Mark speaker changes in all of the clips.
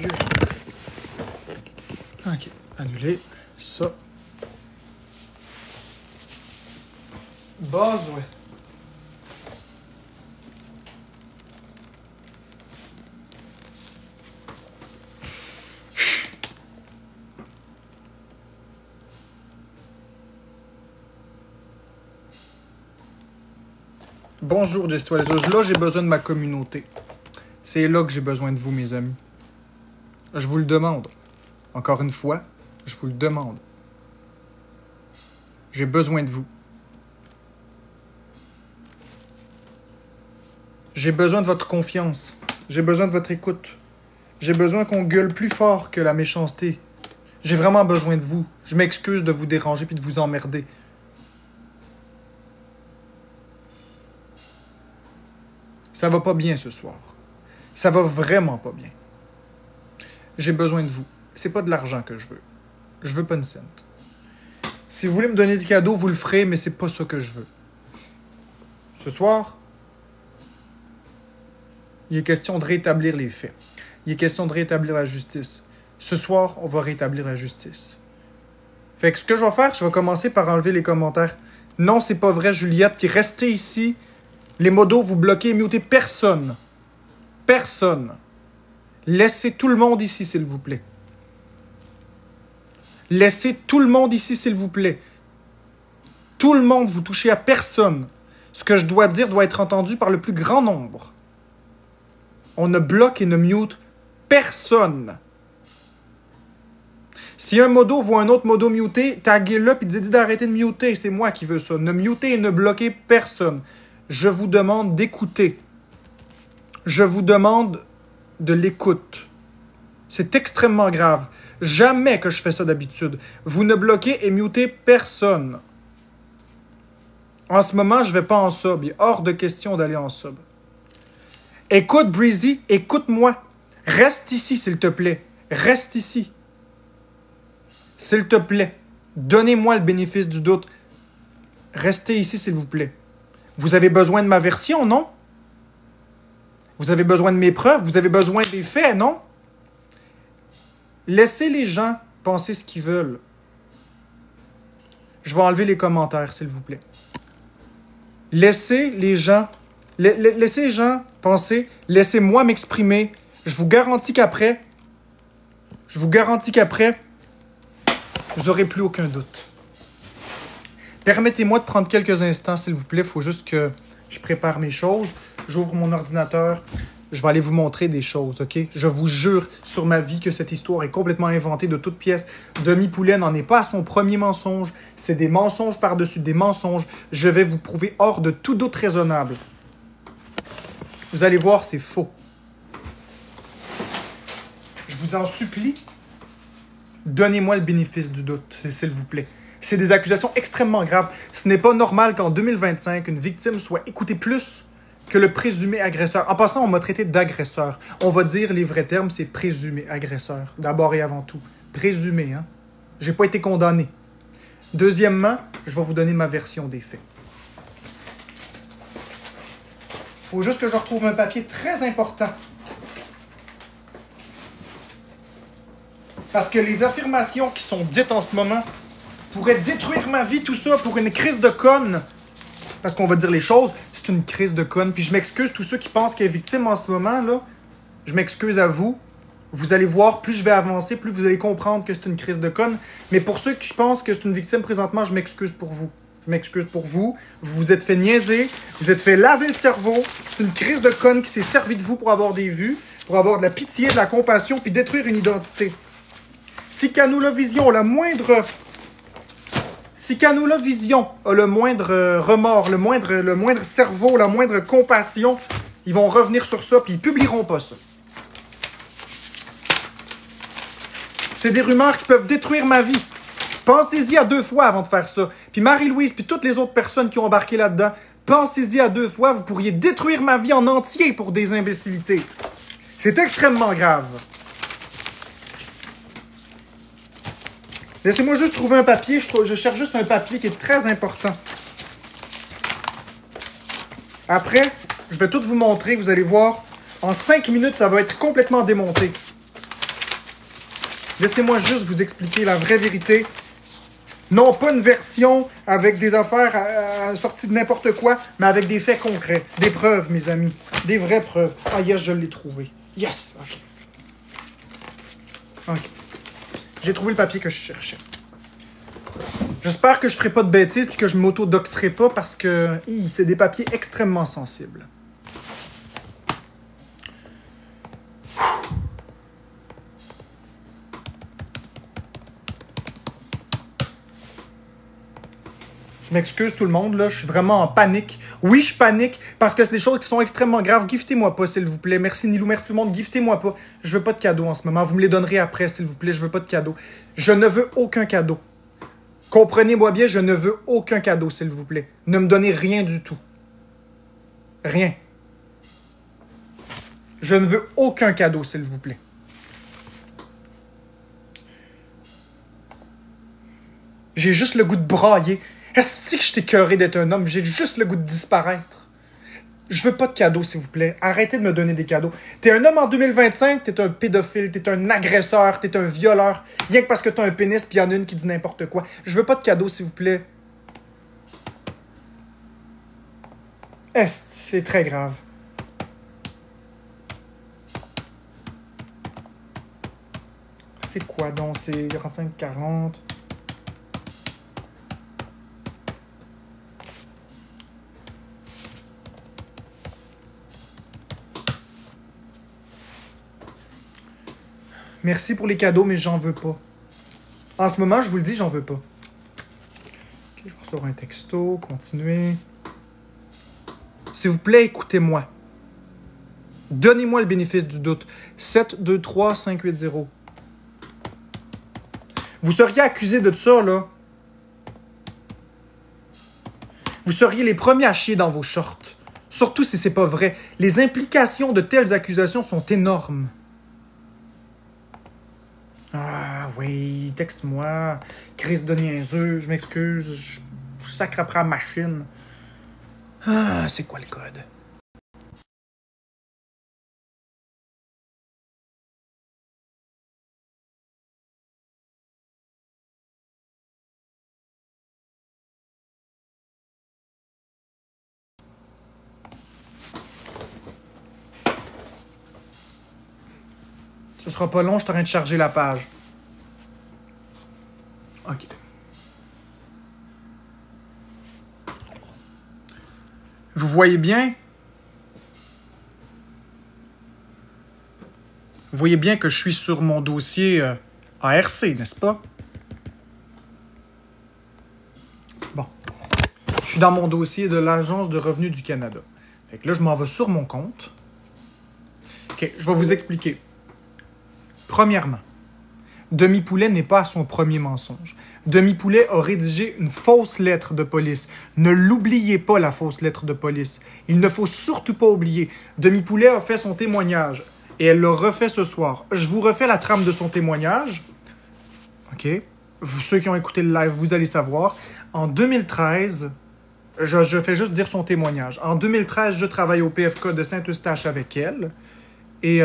Speaker 1: aïe. Ok, annuler ça. Besoin. Bonjour, Jess Toiletteuse. Là, j'ai besoin de ma communauté. C'est là que j'ai besoin de vous, mes amis. Je vous le demande. Encore une fois, je vous le demande. J'ai besoin de vous. J'ai besoin de votre confiance. J'ai besoin de votre écoute. J'ai besoin qu'on gueule plus fort que la méchanceté. J'ai vraiment besoin de vous. Je m'excuse de vous déranger puis de vous emmerder. Ça va pas bien ce soir. Ça va vraiment pas bien. J'ai besoin de vous. C'est pas de l'argent que je veux. Je veux pas une cent. Si vous voulez me donner des cadeaux, vous le ferez, mais c'est pas ça que je veux. Ce soir, il est question de rétablir les faits. Il est question de rétablir la justice. Ce soir, on va rétablir la justice. Fait que ce que je vais faire, je vais commencer par enlever les commentaires. Non, c'est pas vrai, Juliette, puis restez ici. Les modos, vous bloquez et mutez personne. Personne. Laissez tout le monde ici, s'il vous plaît. Laissez tout le monde ici, s'il vous plaît. Tout le monde, vous touchez à personne. Ce que je dois dire doit être entendu par le plus grand nombre. On ne bloque et ne mute personne. Si un modo voit un autre modo muté, taguez-le et dites d'arrêter de muter. C'est moi qui veux ça. Ne mutez et ne bloquez personne. Je vous demande d'écouter. Je vous demande de l'écoute. C'est extrêmement grave. Jamais que je fais ça d'habitude. Vous ne bloquez et mutez personne. En ce moment, je vais pas en sub. Il est hors de question d'aller en sub. Écoute, Breezy, écoute-moi. Reste ici, s'il te plaît. Reste ici. S'il te plaît. Donnez-moi le bénéfice du doute. Restez ici, s'il vous plaît. Vous avez besoin de ma version, non? Vous avez besoin de mes preuves? Vous avez besoin des faits, non? Laissez les gens penser ce qu'ils veulent. Je vais enlever les commentaires, s'il vous plaît. Laissez les gens... Laissez les gens penser. Laissez-moi m'exprimer. Je vous garantis qu'après... vous n'aurez plus aucun doute. Permettez-moi de prendre quelques instants, s'il vous plaît. Il faut juste que je prépare mes choses. J'ouvre mon ordinateur. Je vais aller vous montrer des choses, OK? Je vous jure sur ma vie que cette histoire est complètement inventée de toutes pièces. Demi Poulet n'en est pas à son premier mensonge. C'est des mensonges par-dessus des mensonges. Je vais vous prouver hors de tout doute raisonnable. Vous allez voir, c'est faux. Je vous en supplie, donnez-moi le bénéfice du doute, s'il vous plaît. C'est des accusations extrêmement graves. Ce n'est pas normal qu'en 2025, une victime soit écoutée plus que le présumé agresseur. En passant, on m'a traité d'agresseur. On va dire les vrais termes, c'est présumé agresseur. D'abord et avant tout. Présumé, hein. J'ai pas été condamné. Deuxièmement, je vais vous donner ma version des faits. Faut juste que je retrouve un papier très important. Parce que les affirmations qui sont dites en ce moment pourraient détruire ma vie, tout ça, pour une crise de conne. Parce qu'on va dire les choses, c'est une crise de conne. Puis je m'excuse tous ceux qui pensent qu'elle est victime en ce moment, là. Je m'excuse à vous. Vous allez voir, plus je vais avancer, plus vous allez comprendre que c'est une crise de conne. Mais pour ceux qui pensent que c'est une victime présentement, je m'excuse pour vous. Je m'excuse pour vous. Vous vous êtes fait niaiser. Vous êtes fait laver le cerveau. C'est une crise de conne qui s'est servie de vous pour avoir des vues, pour avoir de la pitié, de la compassion, puis détruire une identité. Si Canoula Vision a le moindre... Si Canoula Vision a le moindre remords, le moindre cerveau, la moindre compassion, ils vont revenir sur ça puis ils publieront pas ça. C'est des rumeurs qui peuvent détruire ma vie. Pensez-y à 2 fois avant de faire ça. Puis Marie-Louise, puis toutes les autres personnes qui ont embarqué là-dedans, pensez-y à 2 fois, vous pourriez détruire ma vie en entier pour des imbécilités. C'est extrêmement grave. Laissez-moi juste trouver un papier. Je cherche juste un papier qui est très important. Après, je vais tout vous montrer. Vous allez voir, en 5 minutes, ça va être complètement démonté. Laissez-moi juste vous expliquer la vraie vérité. Non pas une version avec des affaires sorties de n'importe quoi, mais avec des faits concrets. Des preuves, mes amis. Des vraies preuves. Ah yes, je l'ai trouvé. Yes! OK. OK. J'ai trouvé le papier que je cherchais. J'espère que je ferai pas de bêtises et que je m'auto-doxerai pas parce que c'est des papiers extrêmement sensibles. Je m'excuse tout le monde, là, je suis vraiment en panique. Oui, je panique parce que c'est des choses qui sont extrêmement graves. Giftez-moi pas, s'il vous plaît. Merci Nilou, merci tout le monde. Giftez-moi pas. Je veux pas de cadeau en ce moment. Vous me les donnerez après, s'il vous plaît. Je veux pas de cadeau. Je ne veux aucun cadeau. Comprenez-moi bien, je ne veux aucun cadeau, s'il vous plaît. Ne me donnez rien du tout. Rien. Je ne veux aucun cadeau, s'il vous plaît. J'ai juste le goût de brailler. Est-ce que je t'ai écœuré d'être un homme? J'ai juste le goût de disparaître. Je veux pas de cadeaux, s'il vous plaît. Arrêtez de me donner des cadeaux. T'es un homme en 2025, t'es un pédophile, t'es un agresseur, t'es un violeur. Rien que parce que t'as un pénis pis y'en a une qui dit n'importe quoi. Je veux pas de cadeaux, s'il vous plaît. C'est très grave. C'est quoi donc? C'est 45-40. Merci pour les cadeaux, mais j'en veux pas. En ce moment, je vous le dis, j'en veux pas. Ok, je vous ressors un texto. Continuez. S'il vous plaît, écoutez-moi. Donnez-moi le bénéfice du doute. 723-580. Vous seriez accusé de ça, là. Vous seriez les premiers à chier dans vos shorts. Surtout si c'est pas vrai. Les implications de telles accusations sont énormes. Ah oui, texte-moi. Crise de niaiseux, je m'excuse. Je sacre après la machine. Ah, c'est quoi le code? Ce sera pas long, je suis en train de charger la page. OK. Vous voyez bien? Vous voyez bien que je suis sur mon dossier ARC, n'est-ce pas? Bon. Je suis dans mon dossier de l'Agence de revenus du Canada. Fait que là, je m'en vais sur mon compte. OK, je vais vous expliquer. Premièrement, Demi-Poulet n'est pas à son premier mensonge. Demi-Poulet a rédigé une fausse lettre de police. Ne l'oubliez pas, la fausse lettre de police. Il ne faut surtout pas oublier. Demi-Poulet a fait son témoignage et elle le refait ce soir. Je vous refais la trame de son témoignage. OK? Ceux qui ont écouté le live, vous allez savoir. En 2013, je fais juste dire son témoignage. En 2013, je travaille au PFK de Saint-Eustache avec elle. Et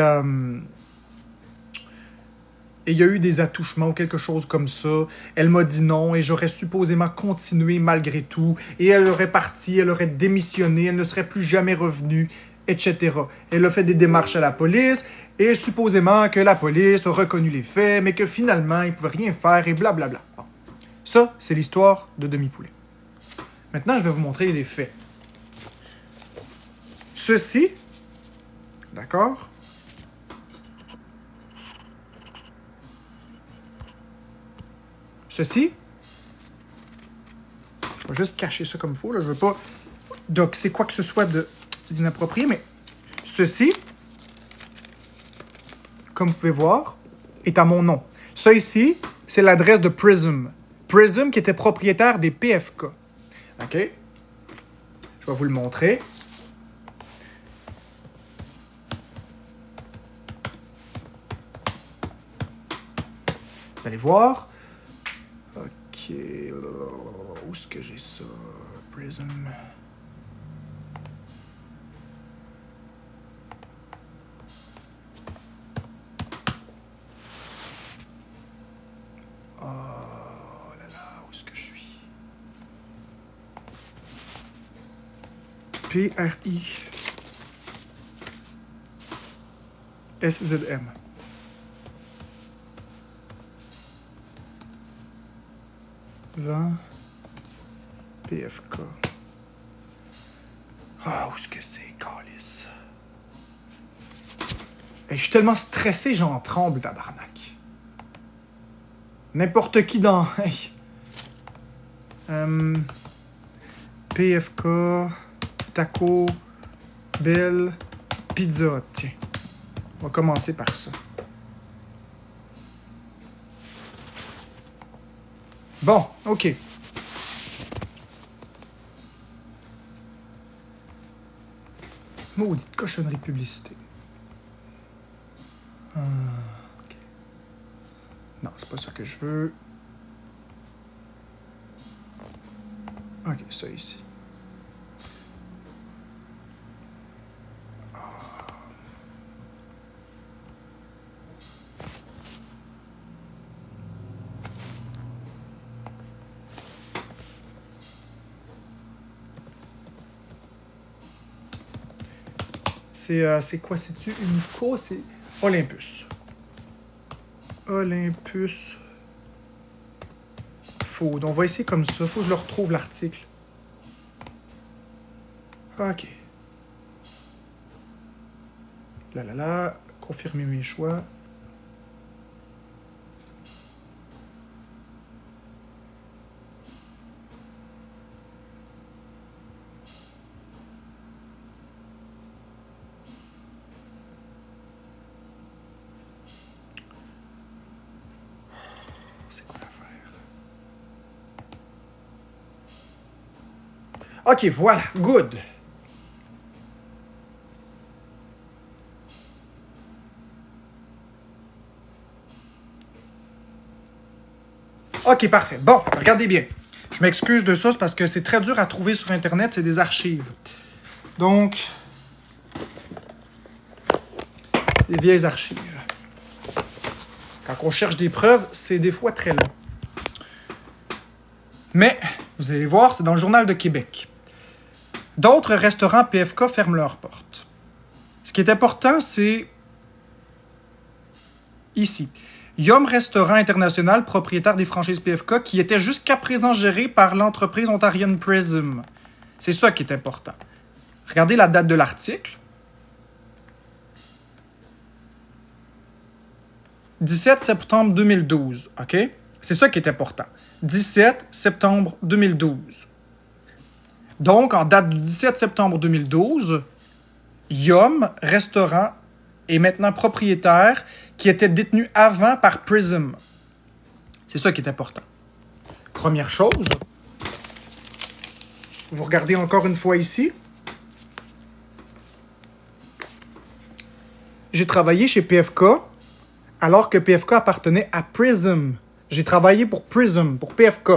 Speaker 1: il y a eu des attouchements ou quelque chose comme ça. Elle m'a dit non et j'aurais supposément continué malgré tout. Et elle aurait parti, elle aurait démissionné, elle ne serait plus jamais revenue, etc. Elle a fait des démarches à la police et supposément que la police a reconnu les faits, mais que finalement, ils ne pouvaient rien faire et blablabla. Bon. Ça, c'est l'histoire de Demi-Poulet. Maintenant, je vais vous montrer les faits. Ceci, d'accord? Ceci, je vais juste cacher ça comme il faut, là. Je veux pas doxer quoi que ce soit d'inapproprié, mais ceci, comme vous pouvez voir, est à mon nom. Ça ici, c'est l'adresse de Prism. Prism qui était propriétaire des PFK. OK? Je vais vous le montrer. Vous allez voir. OK. Où est-ce que j'ai ça? Prism. PRI. SZM. PFK. Ah, où est-ce que c'est, câlisse? Hey, je suis tellement stressé, j'en tremble, tabarnak. N'importe qui dans... Hey. PFK, Taco, Bell, Pizza. Tiens, on va commencer par ça. Bon, OK. Maudite cochonnerie de publicité. OK. Non, c'est pas ça que je veux. OK, ça ici. C'est quoi? C'est-tu Unico? C'est Olympus. Olympus. Food. On va essayer comme ça. Faut que je le retrouve, l'article. OK. Là. Confirmer mes choix. C'est quoi l'affaire? OK, voilà. Good. OK, parfait. Bon, regardez bien. Je m'excuse de ça, c'est parce que c'est très dur à trouver sur Internet, c'est des archives. Donc, des vieilles archives. Quand on cherche des preuves, c'est des fois très long. Mais, vous allez voir, c'est dans le Journal de Québec. D'autres restaurants PFK ferment leurs portes. Ce qui est important, c'est ici. Yum Restaurant International, propriétaire des franchises PFK, qui était jusqu'à présent géré par l'entreprise ontarienne Prism. C'est ça qui est important. Regardez la date de l'article. 17 septembre 2012, OK? C'est ça qui est important. 17 septembre 2012. Donc, en date du 17 septembre 2012, Yum Restaurant est maintenant propriétaire qui était détenu avant par Prism. C'est ça qui est important. Première chose, vous regardez encore une fois ici. J'ai travaillé chez PFK alors que PFK appartenait à Prism. J'ai travaillé pour Prism, pour PFK.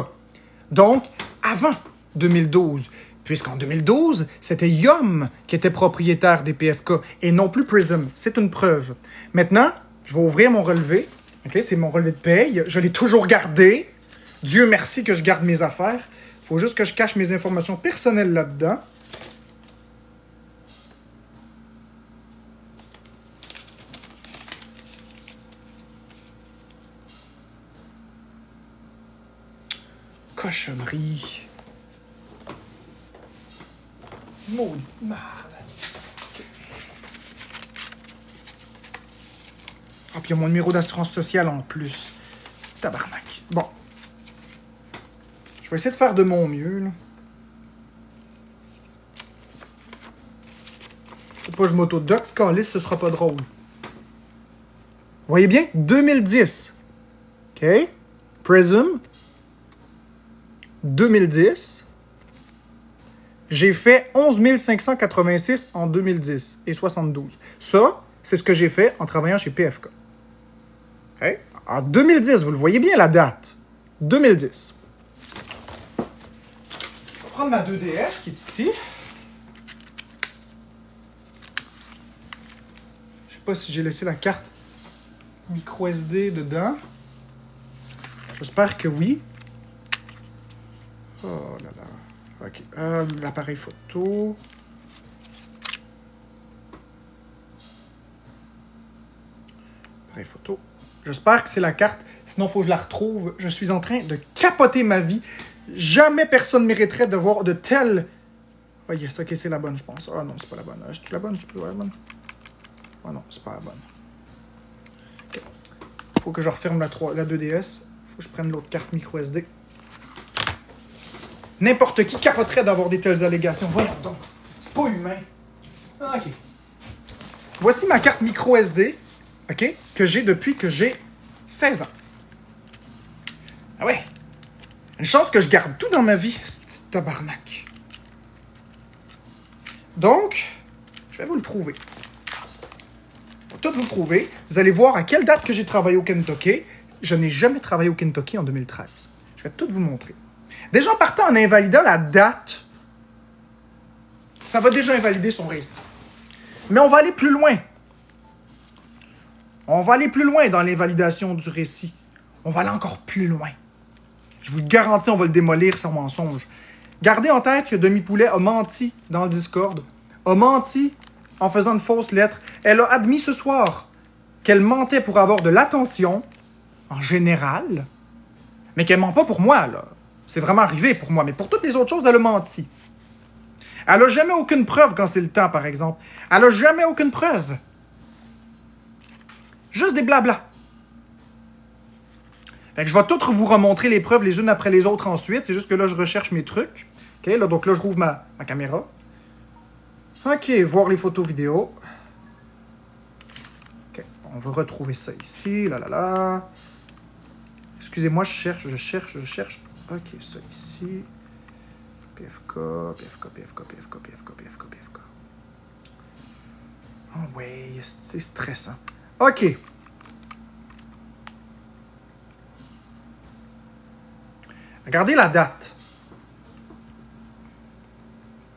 Speaker 1: Donc, avant 2012. Puisqu'en 2012, c'était Yum qui était propriétaire des PFK et non plus Prism. C'est une preuve. Maintenant, je vais ouvrir mon relevé. Okay, c'est mon relevé de paye. Je l'ai toujours gardé. Dieu merci que je garde mes affaires. Il faut juste que je cache mes informations personnelles là-dedans. Cochonnerie. Maudite merde. Ah, puis il y a mon numéro d'assurance sociale en plus. Tabarnak. Bon. Je vais essayer de faire de mon mieux, là. Faut pas que je m'auto-doxe, câlisse, ce sera pas drôle. Vous voyez bien? 2010. OK? Prism. 2010. J'ai fait 11 586 en 2010 et 72. Ça, c'est ce que j'ai fait en travaillant chez PFK. Okay? En 2010, vous le voyez bien la date. 2010. Je vais prendre ma 2DS qui est ici. Je sais pas si j'ai laissé la carte micro SD dedans. J'espère que oui. Oh là là. OK. L'appareil photo. Appareil photo. J'espère que c'est la carte. Sinon, il faut que je la retrouve. Je suis en train de capoter ma vie. Jamais personne ne mériterait de voir de telles... Oh yes, ok, c'est la bonne, je pense. Ah non, c'est pas la bonne. C'est-tu la bonne? C'est plus la bonne? Ah non, c'est pas la bonne. Ok. Faut que je referme la 2DS. Faut que je prenne l'autre carte micro SD. N'importe qui capoterait d'avoir des telles allégations. Voyons donc. C'est pas humain. Ah, ok. Voici ma carte micro SD, ok, que j'ai depuis que j'ai 16 ans. Ah ouais. Une chance que je garde tout dans ma vie, c'est tabarnak. Donc, je vais vous le prouver. Pour tout vous prouver, vous allez voir à quelle date que j'ai travaillé au Kentucky. Je n'ai jamais travaillé au Kentucky en 2013. Je vais tout vous montrer. Déjà, en partant en invalidant la date, ça va déjà invalider son récit. Mais on va aller plus loin. On va aller plus loin dans l'invalidation du récit. On va aller encore plus loin. Je vous le garantis, on va le démolir sans mensonge. Gardez en tête que Demi Poulet a menti dans le Discord. A menti en faisant une fausse lettre. Elle a admis ce soir qu'elle mentait pour avoir de l'attention, en général, mais qu'elle ment pas pour moi, là. C'est vraiment arrivé pour moi, mais pour toutes les autres choses, elle a menti. Elle n'a jamais aucune preuve quand c'est le temps, par exemple. Elle n'a jamais aucune preuve. Juste des blablas. Fait que je vais toutes vous remontrer les preuves les unes après les autres ensuite. C'est juste que là, je recherche mes trucs. OK, là, donc là, je rouvre ma caméra. OK, voir les photos vidéo. OK, on va retrouver ça ici. Là, là, là. Excusez-moi, je cherche. OK, ça ici. PFK. Oh ouais, c'est stressant. OK. Regardez la date.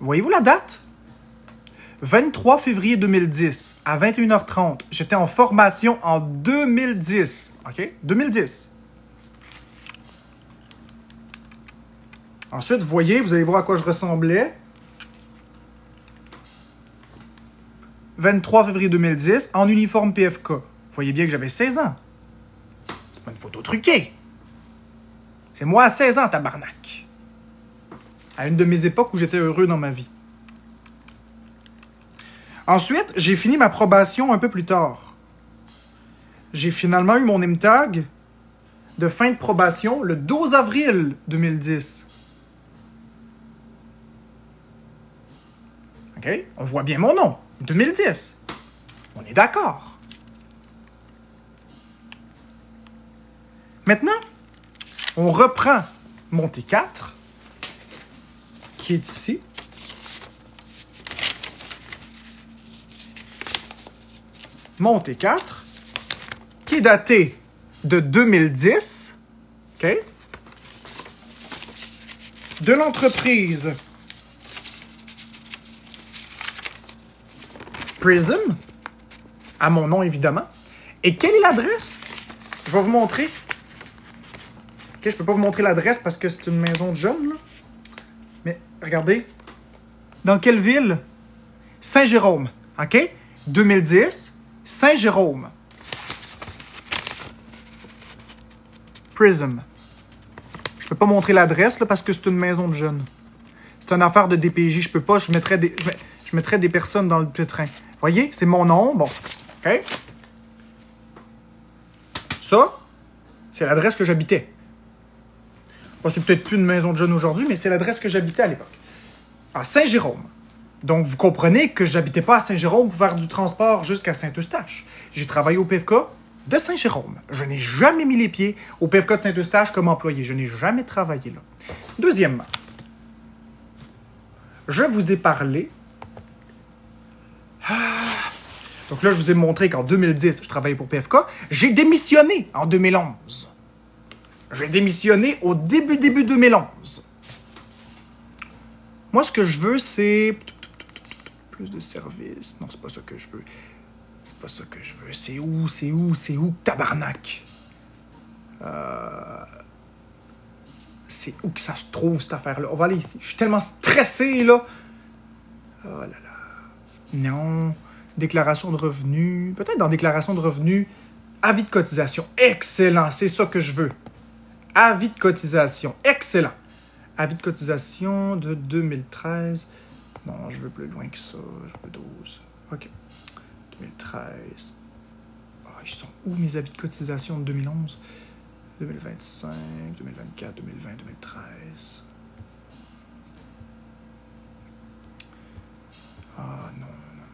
Speaker 1: Voyez-vous la date? 23 février 2010, à 21h30. J'étais en formation en 2010. OK? 2010. Ensuite, vous voyez, vous allez voir à quoi je ressemblais. 23 février 2010, en uniforme PFK. Vous voyez bien que j'avais 16 ans. C'est pas une photo truquée. C'est moi à 16 ans, tabarnak. À une de mes époques où j'étais heureux dans ma vie. Ensuite, j'ai fini ma probation un peu plus tard. J'ai finalement eu mon MTAG de fin de probation le 12 avril 2010. OK? On voit bien mon nom. 2010. On est d'accord. Maintenant, on reprend mon T4, qui est ici. Mon T4, qui est daté de 2010. OK? De l'entreprise Prism, à mon nom évidemment. Et quelle est l'adresse? Je vais vous montrer. Ok, je peux pas vous montrer l'adresse parce que c'est une maison de jeunes, là. Mais regardez. Dans quelle ville? Saint-Jérôme. OK? 2010, Saint-Jérôme. Prism. Je peux pas montrer l'adresse là, parce que c'est une maison de jeunes. C'est une affaire de DPJ. Je peux pas. Je mettrais des personnes dans le pétrin. Voyez? C'est mon nom. Bon. OK? Ça, c'est l'adresse que j'habitais. Bon, c'est peut-être plus une maison de jeunes aujourd'hui, mais c'est l'adresse que j'habitais à l'époque. À Saint-Jérôme. Donc, vous comprenez que j'habitais pas à Saint-Jérôme pour faire du transport jusqu'à Saint-Eustache. J'ai travaillé au PFK de Saint-Jérôme. Je n'ai jamais mis les pieds au PFK de Saint-Eustache comme employé. Je n'ai jamais travaillé là. Deuxièmement, je vous ai parlé... Donc là, je vous ai montré qu'en 2010, je travaillais pour PFK. J'ai démissionné en 2011. J'ai démissionné au début 2011. Moi, ce que je veux, c'est... Plus de services. Non, c'est pas ça que je veux. C'est pas ça que je veux. C'est où, tabarnak? C'est où que ça se trouve, cette affaire-là? On va aller ici. Je suis tellement stressé, là. Oh là là. Non. Déclaration de revenus. Peut-être dans déclaration de revenus, Avis de cotisation. Excellent. C'est ça que je veux. Avis de cotisation. Excellent. Avis de cotisation de 2013. Non, je veux plus loin que ça. Je veux 12. OK. 2013. Oh, ils sont où mes avis de cotisation de 2011? 2025, 2024, 2020, 2013. Ah non, non, non.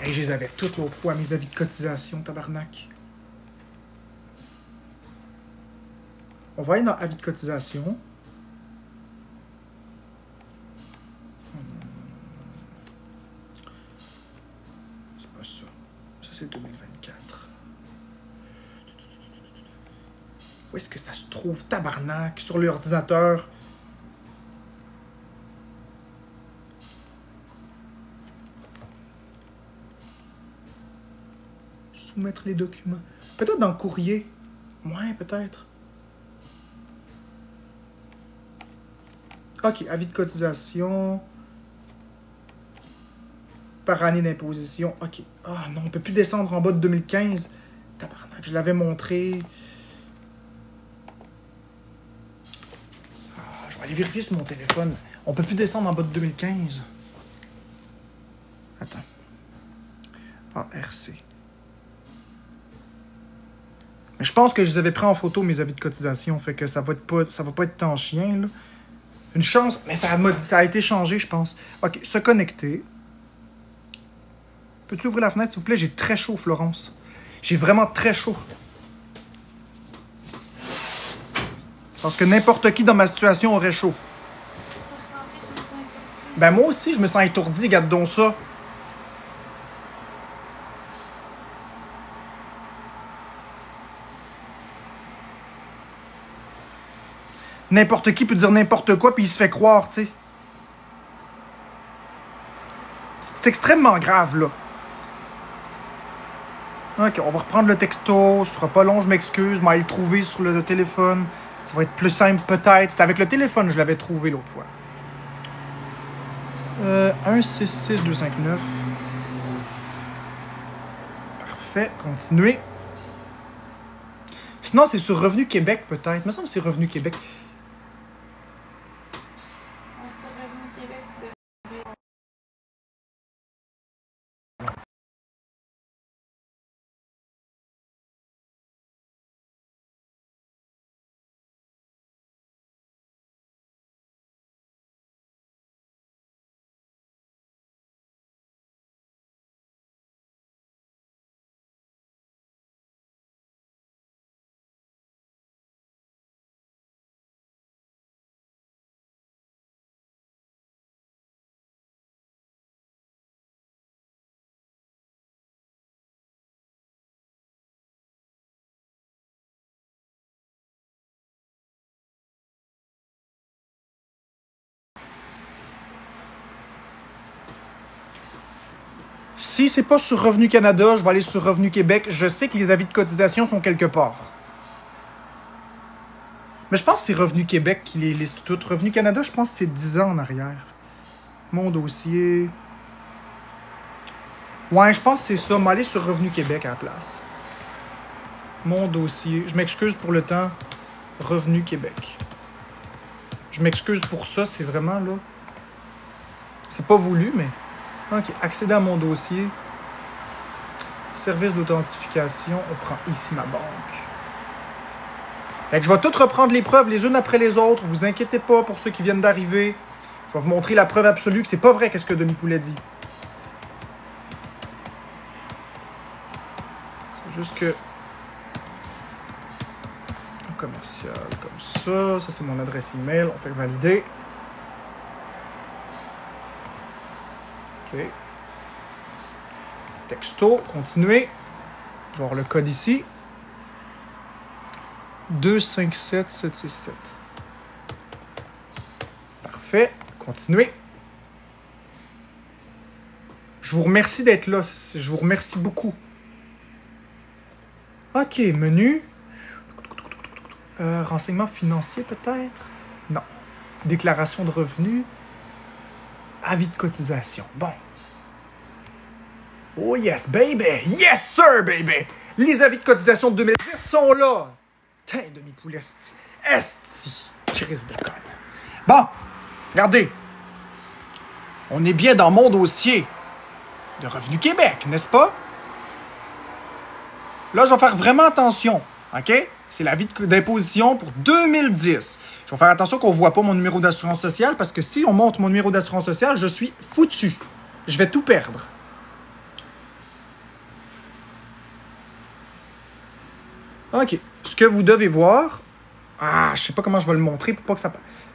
Speaker 1: Hey, je les avais toutes l'autre fois, mes avis de cotisation, tabarnak. On va aller dans avis de cotisation. C'est pas ça. Ça, c'est 2024. Où est-ce que ça se trouve, tabarnak, sur l'ordinateur? Soumettre les documents. Peut-être dans le courrier. Ouais, peut-être. OK, avis de cotisation. Par année d'imposition. OK. Ah non, on peut plus descendre en bas de 2015. Tabarnak, je l'avais montré. Ah, je vais aller vérifier sur mon téléphone. On peut plus descendre en bas de 2015. Attends. Ah, RC. Mais je pense que je les avais pris en photo, mes avis de cotisation. Fait que ça va pas être tant chien, là. Une chance, mais ça a été changé, je pense. OK, se connecter. Peux-tu ouvrir la fenêtre, s'il vous plaît? J'ai très chaud, Florence. J'ai vraiment très chaud. Parce que n'importe qui dans ma situation aurait chaud. Ben moi aussi, je me sens étourdi, regarde donc ça. N'importe qui peut dire n'importe quoi, puis il se fait croire, tu sais. C'est extrêmement grave, là. OK, on va reprendre le texto. Ce sera pas long, je m'excuse. Je vais aller le trouver sur le téléphone. Ça va être plus simple, peut-être. C'était avec le téléphone que je l'avais trouvé l'autre fois. 166259. Parfait. Continuer. Sinon, c'est sur Revenu Québec, peut-être. Il me semble que c'est Revenu Québec. Si c'est pas sur Revenu Canada, je vais aller sur Revenu Québec. Je sais que les avis de cotisation sont quelque part. Mais je pense que c'est Revenu Québec qui les liste toutes. Revenu Canada, je pense que c'est 10 ans en arrière. Mon dossier. Ouais, je pense que c'est ça. Je vais aller sur Revenu Québec à la place. Mon dossier. Je m'excuse pour le temps. Revenu Québec. Je m'excuse pour ça, c'est vraiment là. C'est pas voulu, mais. OK, accéder à mon dossier. Service d'authentification. On prend ici ma banque. Fait que je vais tout reprendre les preuves les unes après les autres. Vous inquiétez pas pour ceux qui viennent d'arriver. Je vais vous montrer la preuve absolue que c'est pas vrai qu'est-ce que Denis Poulet dit. C'est juste que... Un commercial comme ça. Ça, c'est mon adresse email. On fait valider. OK. Texto. Continuer. Je vais avoir le code ici. 257767. Parfait. Continuez. Je vous remercie d'être là. Je vous remercie beaucoup. OK, menu. Renseignements financiers peut-être? Non. Déclaration de revenus. Avis de cotisation. Bon. Oh yes, baby! Yes, sir, baby! Les avis de cotisation de 2010 sont là! Tain, demi-poulet, esti. Esti! Crise de conne. Bon, regardez. On est bien dans mon dossier de Revenu Québec, n'est-ce pas? Là, je vais faire vraiment attention, OK? C'est l'avis d'imposition pour 2010. Je vais faire attention qu'on ne voit pas mon numéro d'assurance sociale parce que si on montre mon numéro d'assurance sociale, je suis foutu. Je vais tout perdre. OK. Ce que vous devez voir... Ah, je sais pas comment je vais le montrer pour pas que ça...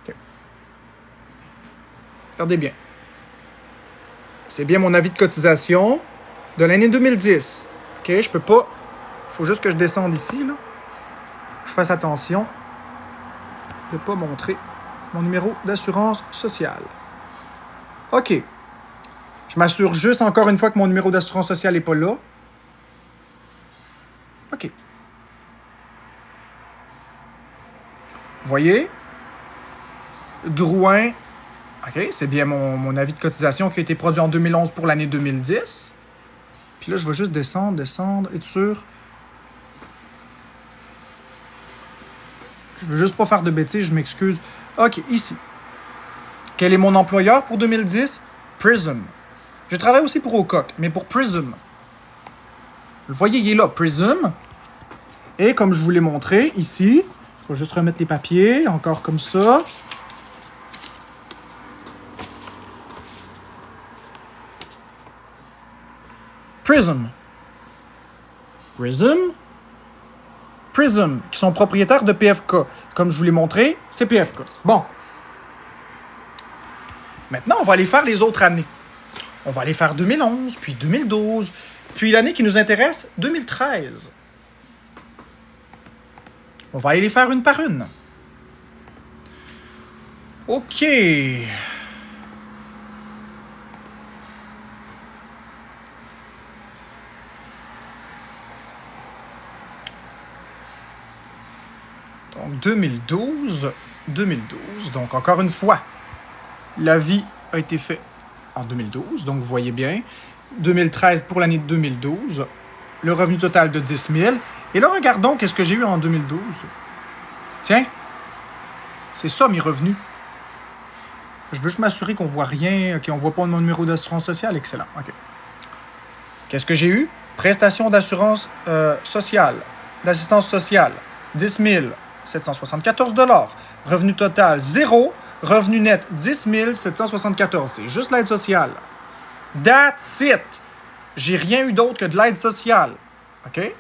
Speaker 1: Okay. Regardez bien. C'est bien mon avis de cotisation de l'année 2010. OK, je peux pas... Il faut juste que je descende ici, là. Je fasse attention de ne pas montrer mon numéro d'assurance sociale. OK. Je m'assure juste encore une fois que mon numéro d'assurance sociale n'est pas là. OK. Vous voyez? Drouin. OK, c'est bien mon avis de cotisation qui a été produit en 2011 pour l'année 2010. Puis là, je vais juste descendre, être sûr. Je veux juste pas faire de bêtises, je m'excuse. OK, ici. Quel est mon employeur pour 2010? Prism. Je travaille aussi pour Ocock, mais pour Prism. Vous voyez, il est là, Prism. Et comme je vous l'ai montré, ici, je vais juste remettre les papiers, encore comme ça. Prism. Prism. Prism, qui sont propriétaires de PFK. Comme je vous l'ai montré, c'est PFK. Bon. Maintenant, on va aller faire les autres années. On va aller faire 2011, puis 2012, puis l'année qui nous intéresse, 2013. On va aller les faire une par une. OK. Donc, 2012. Donc, encore une fois, l'avis a été fait en 2012. Donc, vous voyez bien. 2013 pour l'année de 2012. Le revenu total de 10 000. Et là, regardons qu'est-ce que j'ai eu en 2012. Tiens, c'est ça mes revenus. Je veux juste m'assurer qu'on voit rien, qu'on ne voit pas mon numéro d'assurance sociale. Excellent. OK. Qu'est-ce que j'ai eu? Prestation d'assurance sociale, d'assistance sociale, 10 774 $. Revenu total, 0. Revenu net, 10 774 $. C'est juste l'aide sociale. That's it. J'ai rien eu d'autre que de l'aide sociale. OK?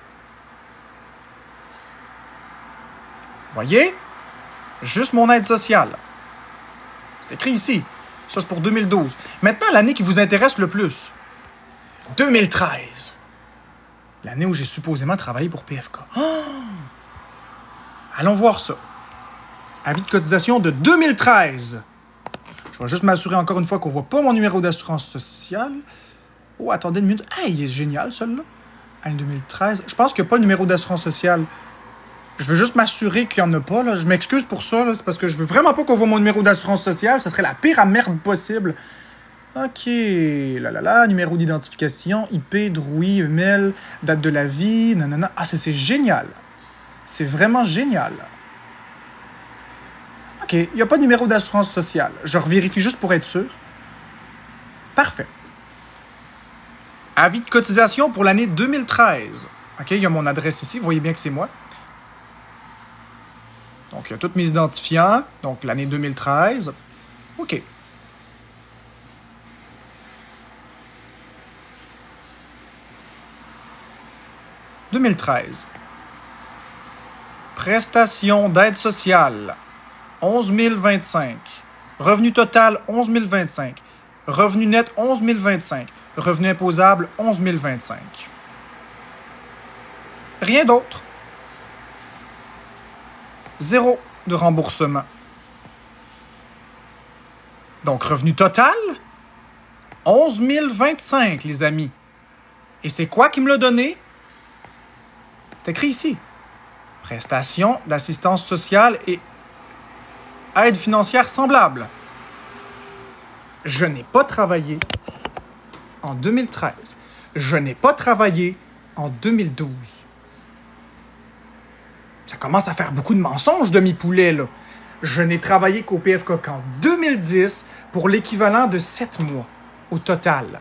Speaker 1: Voyez? Juste mon aide sociale. C'est écrit ici. Ça, c'est pour 2012. Maintenant, l'année qui vous intéresse le plus. 2013. L'année où j'ai supposément travaillé pour PFK. Oh! Allons voir ça. Avis de cotisation de 2013. Je vais juste m'assurer encore une fois qu'on ne voit pas mon numéro d'assurance sociale. Oh, attendez une minute. Hey, il est génial, celui-là. Année 2013. Je pense qu'il n'y a pas le numéro d'assurance sociale. Je veux juste m'assurer qu'il n'y en a pas. Là. Je m'excuse pour ça. C'est parce que je veux vraiment pas qu'on voit mon numéro d'assurance sociale. Ça serait la pire merde possible. OK. Numéro d'identification, IP, Drouy, mail, date de la vie, nanana. Ah, c'est génial. C'est vraiment génial. OK. Il n'y a pas de numéro d'assurance sociale. Je revérifie juste pour être sûr. Parfait. Avis de cotisation pour l'année 2013. OK. Il y a mon adresse ici. Vous voyez bien que c'est moi. Donc, il y a tous mes identifiants. Donc, l'année 2013. OK. « 2013. Prestation d'aide sociale, 11 025. Revenu total, 11 025. Revenu net, 11 025. Revenu imposable, 11 025. Rien d'autre. 0 de remboursement. Donc, revenu total, 11 025, les amis. Et c'est quoi qui me l'a donné? C'est écrit ici. Prestation d'assistance sociale et aide financière semblable. Je n'ai pas travaillé en 2013. je n'ai pas travaillé en 2012. Ça commence à faire beaucoup de mensonges, demi-poulet, là. Je n'ai travaillé qu'au PFK qu'en 2010 pour l'équivalent de 7 mois au total.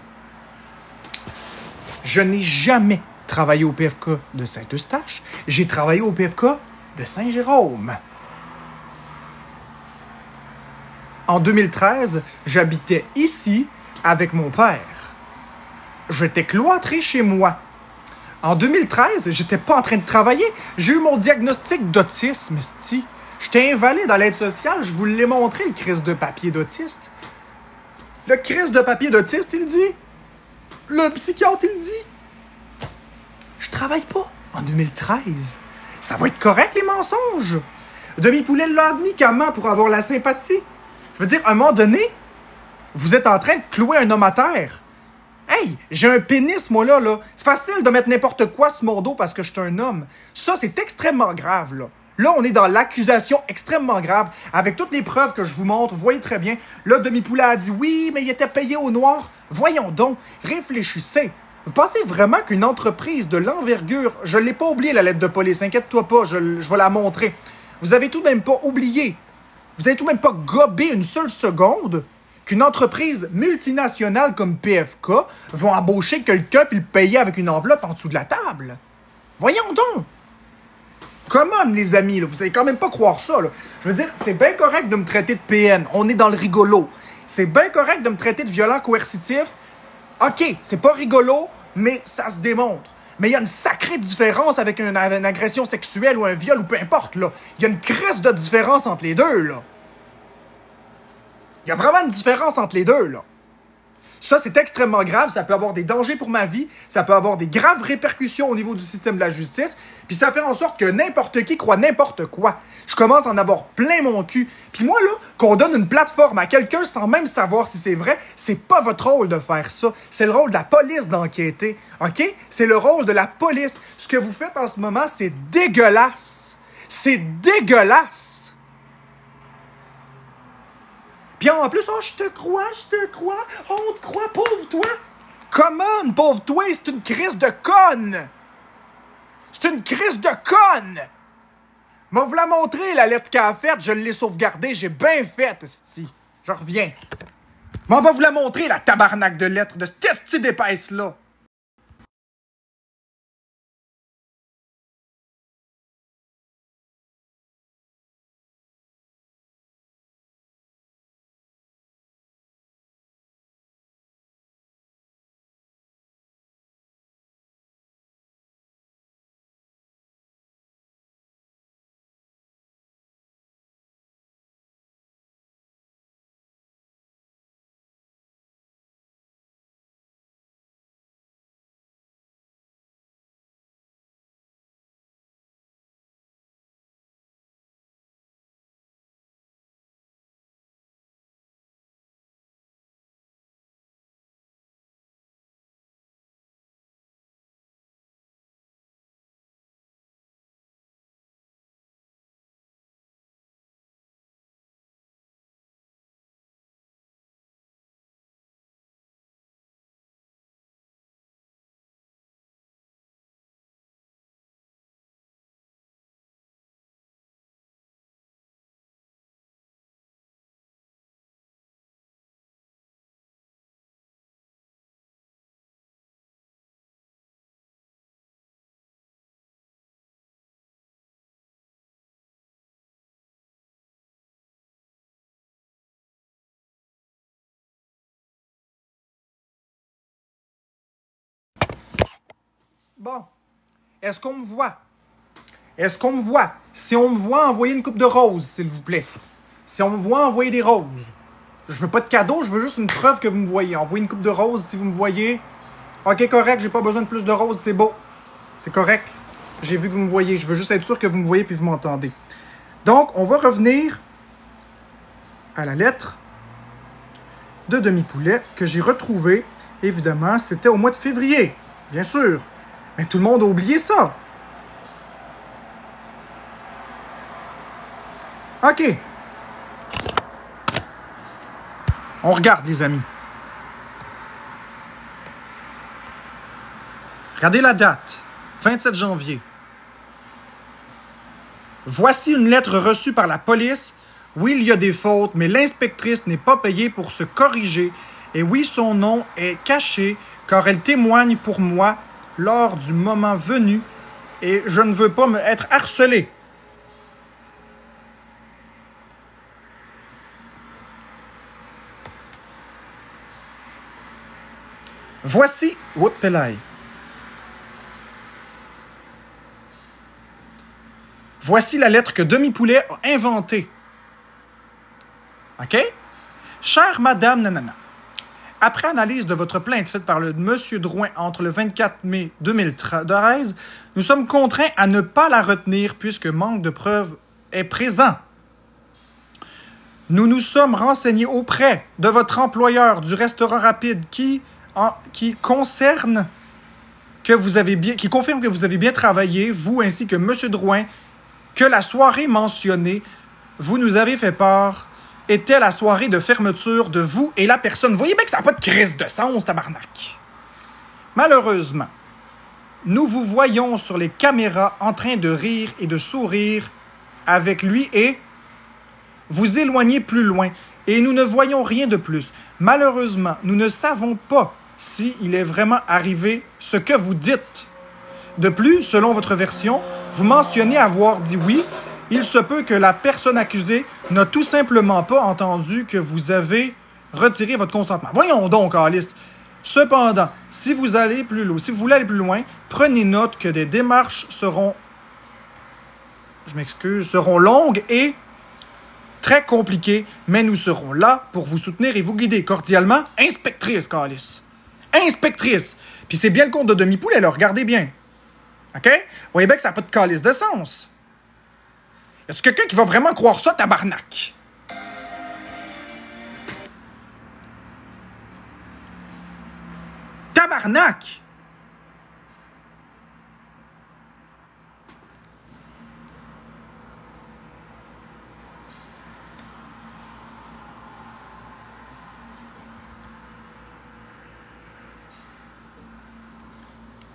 Speaker 1: Je n'ai jamais travaillé au PFK de Saint-Eustache. J'ai travaillé au PFK de Saint-Jérôme. En 2013, j'habitais ici avec mon père. J'étais cloîtré chez moi. En 2013, j'étais pas en train de travailler. J'ai eu mon diagnostic d'autisme, c'ti. J'étais invalide dans l'aide sociale. Je vous l'ai montré, le crise de papier d'autiste. Le crise de papier d'autiste, il dit. Le psychiatre, il dit. Je travaille pas en 2013. Ça va être correct, les mensonges. Demi-poulet l'a admis comment pour avoir la sympathie. Je veux dire, à un moment donné, vous êtes en train de clouer un homme à terre. Hey, j'ai un pénis, moi, là. C'est facile de mettre n'importe quoi sur mon dos parce que je suis un homme. Ça, c'est extrêmement grave, là. Là, on est dans l'accusation extrêmement grave. Avec toutes les preuves que je vous montre, vous voyez très bien. Là, Demi-Poulet a dit oui, mais il était payé au noir. Voyons donc, réfléchissez. Vous pensez vraiment qu'une entreprise de l'envergure... Je ne l'ai pas oublié, la lettre de police, inquiète-toi pas, je vais la montrer. Vous avez tout de même pas oublié. Vous avez tout de même pas gobé une seule seconde qu'une entreprise multinationale comme PFK va embaucher quelqu'un puis le payer avec une enveloppe en dessous de la table. Voyons donc. Come on, les amis, là. Vous allez quand même pas croire ça. Là. Je veux dire, c'est bien correct de me traiter de PN. On est dans le rigolo. C'est bien correct de me traiter de violent coercitif. OK, c'est pas rigolo, mais ça se démontre. Mais il y a une sacrée différence avec une agression sexuelle ou un viol ou peu importe, là. Il y a une crisse de différence entre les deux, là. Il y a vraiment une différence entre les deux, là. Ça, c'est extrêmement grave. Ça peut avoir des dangers pour ma vie. Ça peut avoir des graves répercussions au niveau du système de la justice. Puis ça fait en sorte que n'importe qui croit n'importe quoi. Je commence à en avoir plein mon cul. Puis moi, là, qu'on donne une plateforme à quelqu'un sans même savoir si c'est vrai, c'est pas votre rôle de faire ça. C'est le rôle de la police d'enquêter. OK? C'est le rôle de la police. Ce que vous faites en ce moment, c'est dégueulasse. C'est dégueulasse. Puis en plus, oh, je te crois, on te croit, pauvre toi. Come on, pauvre toi, c'est une crise de conne. C'est une crise de conne. Mais vous la montrer, la lettre qu'elle a faite, je l'ai sauvegardée, j'ai bien fait, esti. Je reviens. Mais on va vous la montrer, la tabarnak de lettres de cette esti d'épaisse-là. Bon. Est-ce qu'on me voit? Est-ce qu'on me voit? Si on me voit, envoyez une coupe de roses, s'il vous plaît. Si on me voit, envoyez des roses. Je veux pas de cadeau, je veux juste une preuve que vous me voyez. Envoyez une coupe de roses si vous me voyez. OK, correct, j'ai pas besoin de plus de roses, c'est beau. C'est correct. J'ai vu que vous me voyez. Je veux juste être sûr que vous me voyez puis vous m'entendez. Donc, on va revenir à la lettre de Demi-Poulet que j'ai retrouvée. Évidemment, c'était au mois de février. Bien sûr. Mais tout le monde a oublié ça. OK. On regarde, les amis. Regardez la date. 27 janvier. Voici une lettre reçue par la police. Oui, il y a des fautes, mais l'inspectrice n'est pas payée pour se corriger. Et oui, son nom est caché, car elle témoigne pour moi lors du moment venu. Et je ne veux pas me être harcelé. Voici... Oups, pelaille. Voici la lettre que Demi-Poulet a inventée. OK? Chère Madame Nanana, après analyse de votre plainte faite par le Monsieur Drouin entre le 24 mai 2013, nous sommes contraints à ne pas la retenir puisque manque de preuves est présent. Nous nous sommes renseignés auprès de votre employeur du restaurant rapide qui confirme que vous avez bien travaillé, vous ainsi que Monsieur Drouin, que la soirée mentionnée, vous nous avez fait part, était la soirée de fermeture de vous et la personne. Vous voyez bien que ça n'a pas de crise de sens, tabarnak. Malheureusement, nous vous voyons sur les caméras en train de rire et de sourire avec lui et vous éloignez plus loin et nous ne voyons rien de plus. Malheureusement, nous ne savons pas s'il est vraiment arrivé ce que vous dites. De plus, selon votre version, vous mentionnez avoir dit oui. Il se peut que la personne accusée n'a tout simplement pas entendu que vous avez retiré votre consentement. Voyons donc, Alice. Cependant, si vous voulez aller plus loin, prenez note que des démarches seront longues et très compliquées, mais nous serons là pour vous soutenir et vous guider. Cordialement, inspectrice, Alice. Inspectrice. Puis c'est bien le compte de Demi-Poulet, là, regardez bien. OK? Vous voyez bien que ça n'a pas de calice de sens. Y a-tu quelqu'un qui va vraiment croire ça, tabarnak? Tabarnak!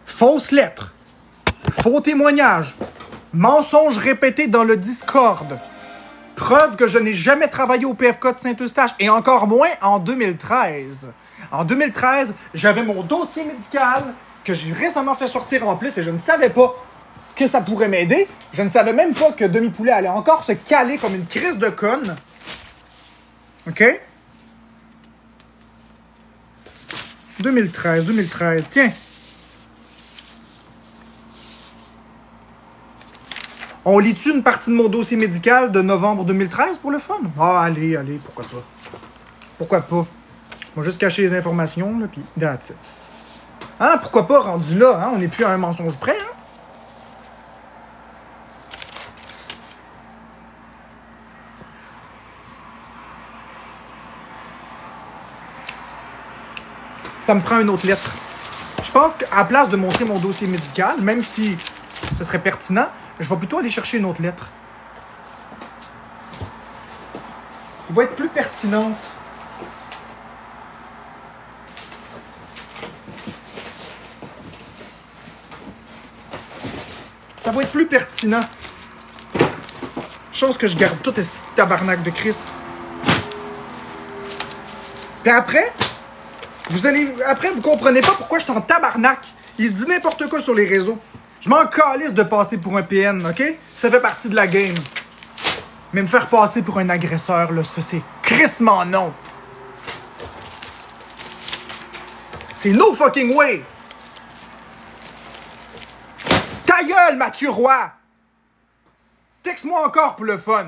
Speaker 1: Fausse lettre. Faux témoignage. Mensonge répété dans le Discord. Preuve que je n'ai jamais travaillé au PFK de Saint-Eustache et encore moins en 2013. En 2013, j'avais mon dossier médical que j'ai récemment fait sortir en plus et je ne savais pas que ça pourrait m'aider. Je ne savais même pas que Demi-Poulet allait encore se caler comme une crise de conne. OK? 2013, tiens. On lit-tu une partie de mon dossier médical de novembre 2013 pour le fun? Ah, allez, pourquoi pas? Pourquoi pas? On va juste cacher les informations, là, puis that's it. Hein, pourquoi pas, rendu là, hein? On n'est plus à un mensonge près, hein? Ça me prend une autre lettre. Je pense qu'à la place de montrer mon dossier médical, même si ce serait pertinent, je vais plutôt aller chercher une autre lettre. Elle va être plus pertinente. Ça va être plus pertinent. Chose que je garde tout ce tabarnak de Chris. Puis après, vous comprenez pas pourquoi je suis en tabarnak. Il se dit n'importe quoi sur les réseaux. Je m'en calisse de passer pour un PN, OK? Ça fait partie de la game. Mais me faire passer pour un agresseur, là, ça, c'est crissement non. C'est no fucking way. Ta gueule, Mathieu Roy! Texte-moi encore pour le fun.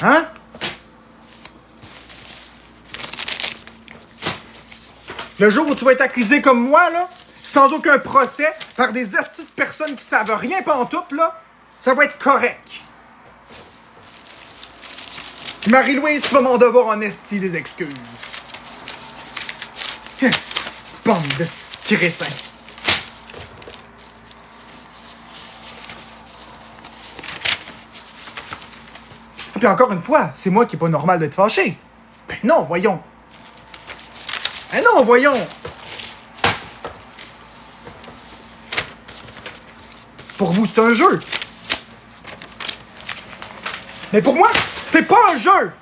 Speaker 1: Hein? Le jour où tu vas être accusé comme moi, là, sans aucun procès, par des astis de personnes qui savent rien pantoute, là, ça va être correct. Marie-Louise, tu vas m'en devoir en esti des excuses. Esti de bande de crétins. Puis encore une fois, c'est moi qui est pas normal d'être fâché. Ben non, voyons. Ben non, voyons. Pour vous, c'est un jeu. Mais pour moi, c'est pas un jeu.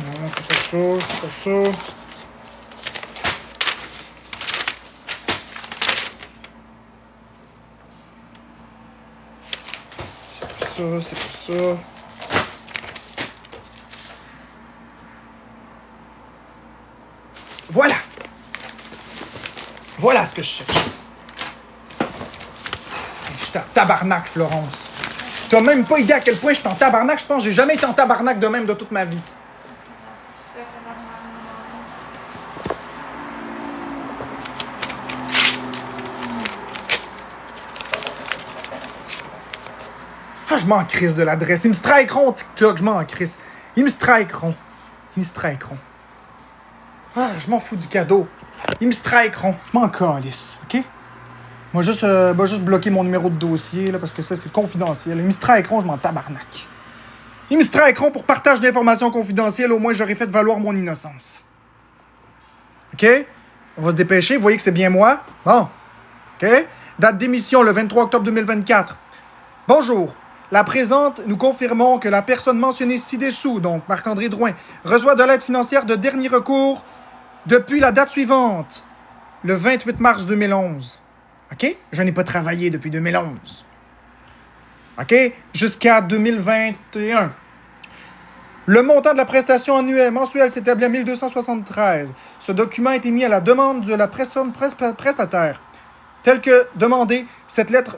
Speaker 1: Non, c'est pas ça, c'est pas ça. C'est pas ça. Voilà! Voilà ce que je cherche. Je suis en tabarnak, Florence. T'as même pas idée à quel point je suis en tabarnak. Je pense que j'ai jamais été en tabarnak de même de toute ma vie. Ah, je m'en crisse de l'adresse. Ils me strikeront, TikTok, je m'en crisse. Ils me strikeront. Ils me strikeront. Ah, je m'en fous du cadeau. Ils me strikeront. Je m'en calisse, OK? Moi, juste bloquer mon numéro de dossier, là, parce que ça, c'est confidentiel. Ils me strikeront, je m'en tabarnak. Ils me strikeront pour partage d'informations confidentielles. Au moins, j'aurais fait valoir mon innocence. OK? On va se dépêcher. Vous voyez que c'est bien moi? Bon. OK? Date d'émission, le 23 octobre 2024. Bonjour. La présente, nous confirmons que la personne mentionnée ci-dessous, donc Marc-André Drouin, reçoit de l'aide financière de dernier recours depuis la date suivante, le 28 mars 2011. OK? Je n'ai pas travaillé depuis 2011. OK? Jusqu'à 2021. Le montant de la prestation mensuelle s'établit à 1273. Ce document a été mis à la demande de la personne prestataire. Tel que demandé, cette lettre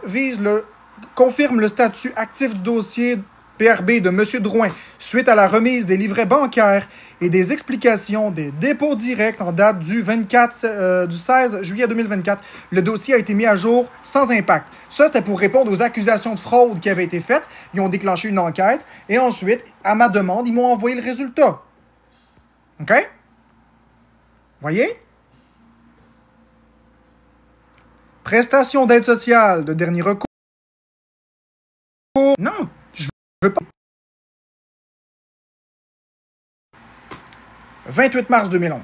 Speaker 1: confirme le statut actif du dossier PRB de M. Drouin suite à la remise des livrets bancaires et des explications des dépôts directs en date du 16 juillet 2024. Le dossier a été mis à jour sans impact. Ça, c'était pour répondre aux accusations de fraude qui avaient été faites. Ils ont déclenché une enquête et ensuite, à ma demande, ils m'ont envoyé le résultat. OK? Voyez? Prestation d'aide sociale de dernier recours. Non, je veux pas. 28 mars 2011.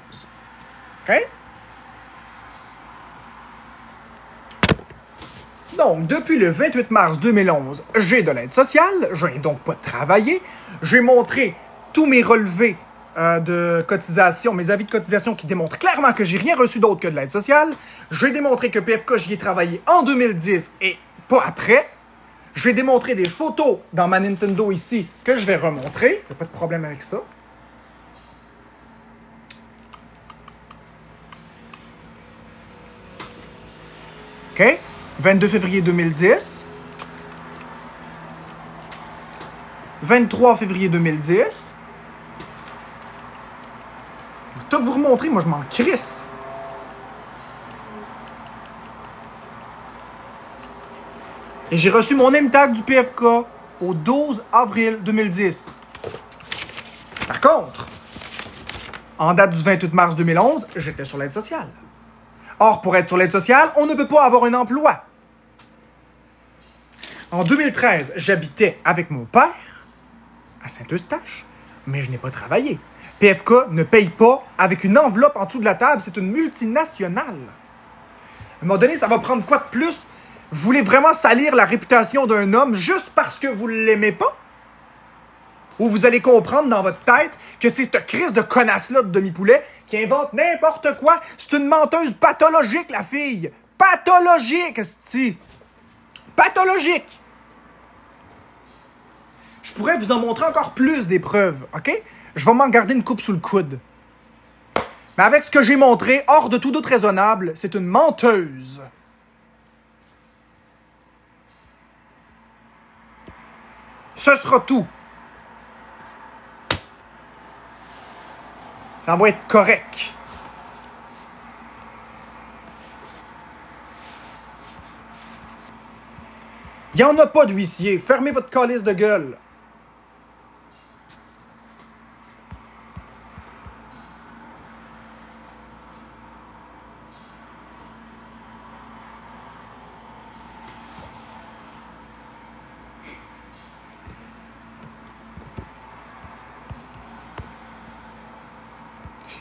Speaker 1: OK? Donc, depuis le 28 mars 2011, j'ai de l'aide sociale. Je n'ai donc pas travaillé. J'ai montré tous mes relevés de cotisation, mes avis de cotisation qui démontrent clairement que j'ai rien reçu d'autre que de l'aide sociale. J'ai démontré que PFK, j'y ai travaillé en 2010 et pas après. J'ai démontré des photos dans ma Nintendo ici que je vais remontrer. Il n'y a pas de problème avec ça. OK? 22 février 2010. 23 février 2010. Je vais tout vous remontrer, moi je m'en crisse. Et j'ai reçu mon MTAG du PFK au 12 avril 2010. Par contre, en date du 28 mars 2011, j'étais sur l'aide sociale. Or, pour être sur l'aide sociale, on ne peut pas avoir un emploi. En 2013, j'habitais avec mon père à Saint-Eustache, mais je n'ai pas travaillé. PFK ne paye pas avec une enveloppe en dessous de la table, c'est une multinationale. À un moment donné, ça va prendre quoi de plus? Vous voulez vraiment salir la réputation d'un homme juste parce que vous ne l'aimez pas? Ou vous allez comprendre dans votre tête que c'est cette crise de connasse-là de demi-poulet qui invente n'importe quoi. C'est une menteuse pathologique, la fille. Pathologique, esti. Pathologique. Je pourrais vous en montrer encore plus des preuves, OK? Je vais m'en garder une coupe sous le coude. Mais avec ce que j'ai montré, hors de tout doute raisonnable, c'est une menteuse. Ce sera tout. Ça va être correct. Il n'y en a pas d'huissier. Fermez votre calice de gueule.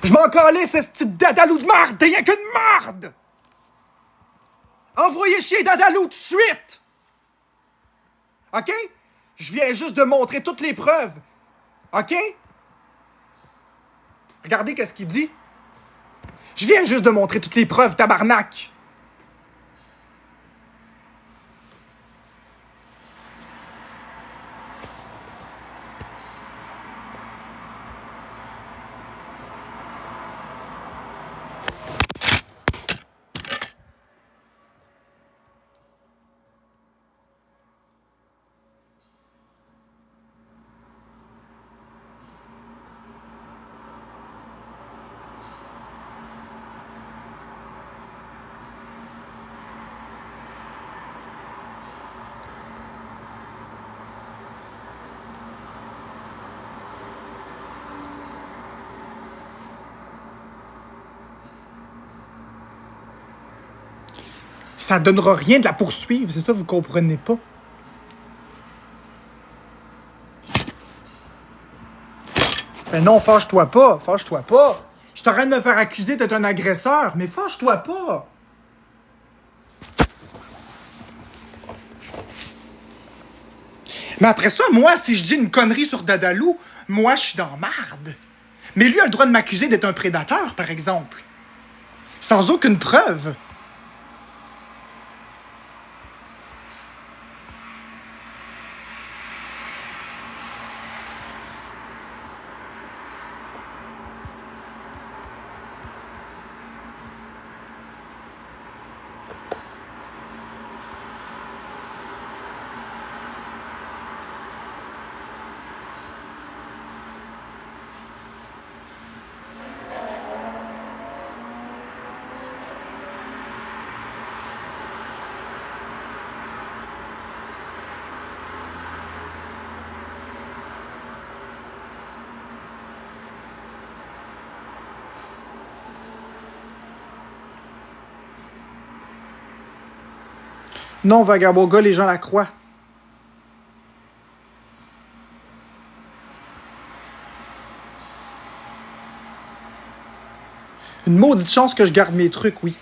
Speaker 1: Je m'en calisse, ce petit dadalou de marde! T'es rien qu'une marde! Envoyez chier dadalou tout de suite! OK? Je viens juste de montrer toutes les preuves. OK? Regardez qu'est-ce qu'il dit. Je viens juste de montrer toutes les preuves, tabarnak! Ça donnera rien de la poursuivre, c'est ça, vous comprenez pas? Ben non, fâche-toi pas, fâche-toi pas. Je t'arrête de me faire accuser d'être un agresseur, mais fâche-toi pas. Mais après ça, moi, si je dis une connerie sur Dadalou, moi, je suis dans marde. Mais lui a le droit de m'accuser d'être un prédateur, par exemple. Sans aucune preuve. Non, vagabond gars, les gens la croient. Une maudite chance que je garde mes trucs, oui.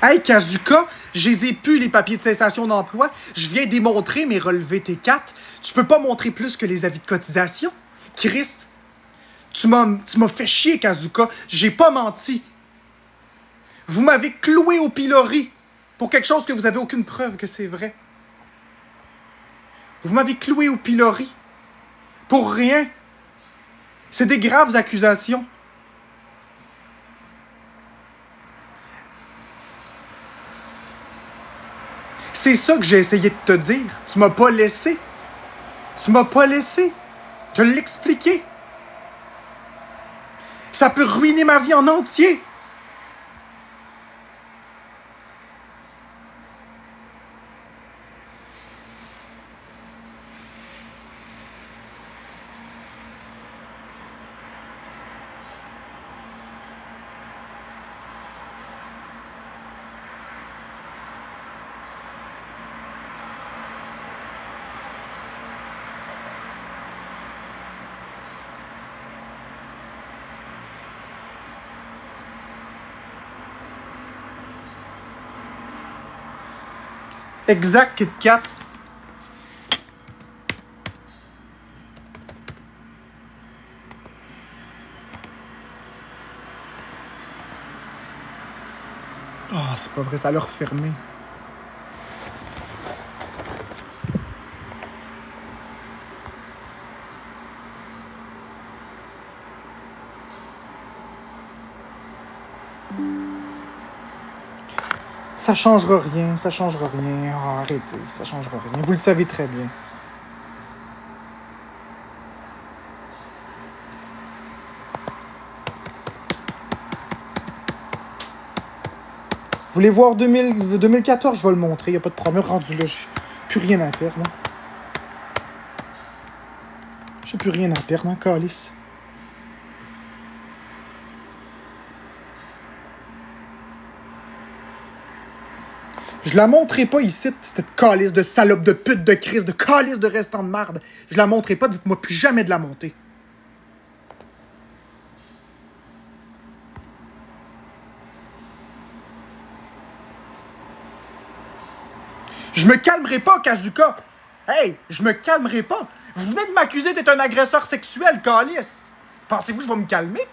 Speaker 1: Hey, Kazuka, je les ai plus, les papiers de cessation d'emploi. Je viens démontrer mes relevés T4. Tu peux pas montrer plus que les avis de cotisation? Chris, tu m'as fait chier, Kazuka. J'ai pas menti. Vous m'avez cloué au pilori pour quelque chose que vous avez aucune preuve que c'est vrai. Vous m'avez cloué au pilori pour rien. C'est des graves accusations. C'est ça que j'ai essayé de te dire. Tu m'as pas laissé. Tu m'as pas laissé. Te l'expliquer. Ça peut ruiner ma vie en entier. Exact, Kit Kat. Ah, c'est pas vrai, ça l'a refermé. Ça changera rien, ça changera rien. Oh, arrêtez, ça changera rien. Vous le savez très bien. Vous voulez voir 2014? Je vais le montrer, il n'y a pas de problème. Rendu là, j'ai plus rien à perdre. J'ai plus rien à perdre, hein, calice. Je la montrerai pas ici, cette calice de salope, de pute, de crise, de calice de restant de marde. Je la montrerai pas, dites-moi plus jamais de la monter. Je me calmerai pas, Kazuka! Hey, je me calmerai pas! Vous venez de m'accuser d'être un agresseur sexuel, calice! Pensez-vous que je vais me calmer?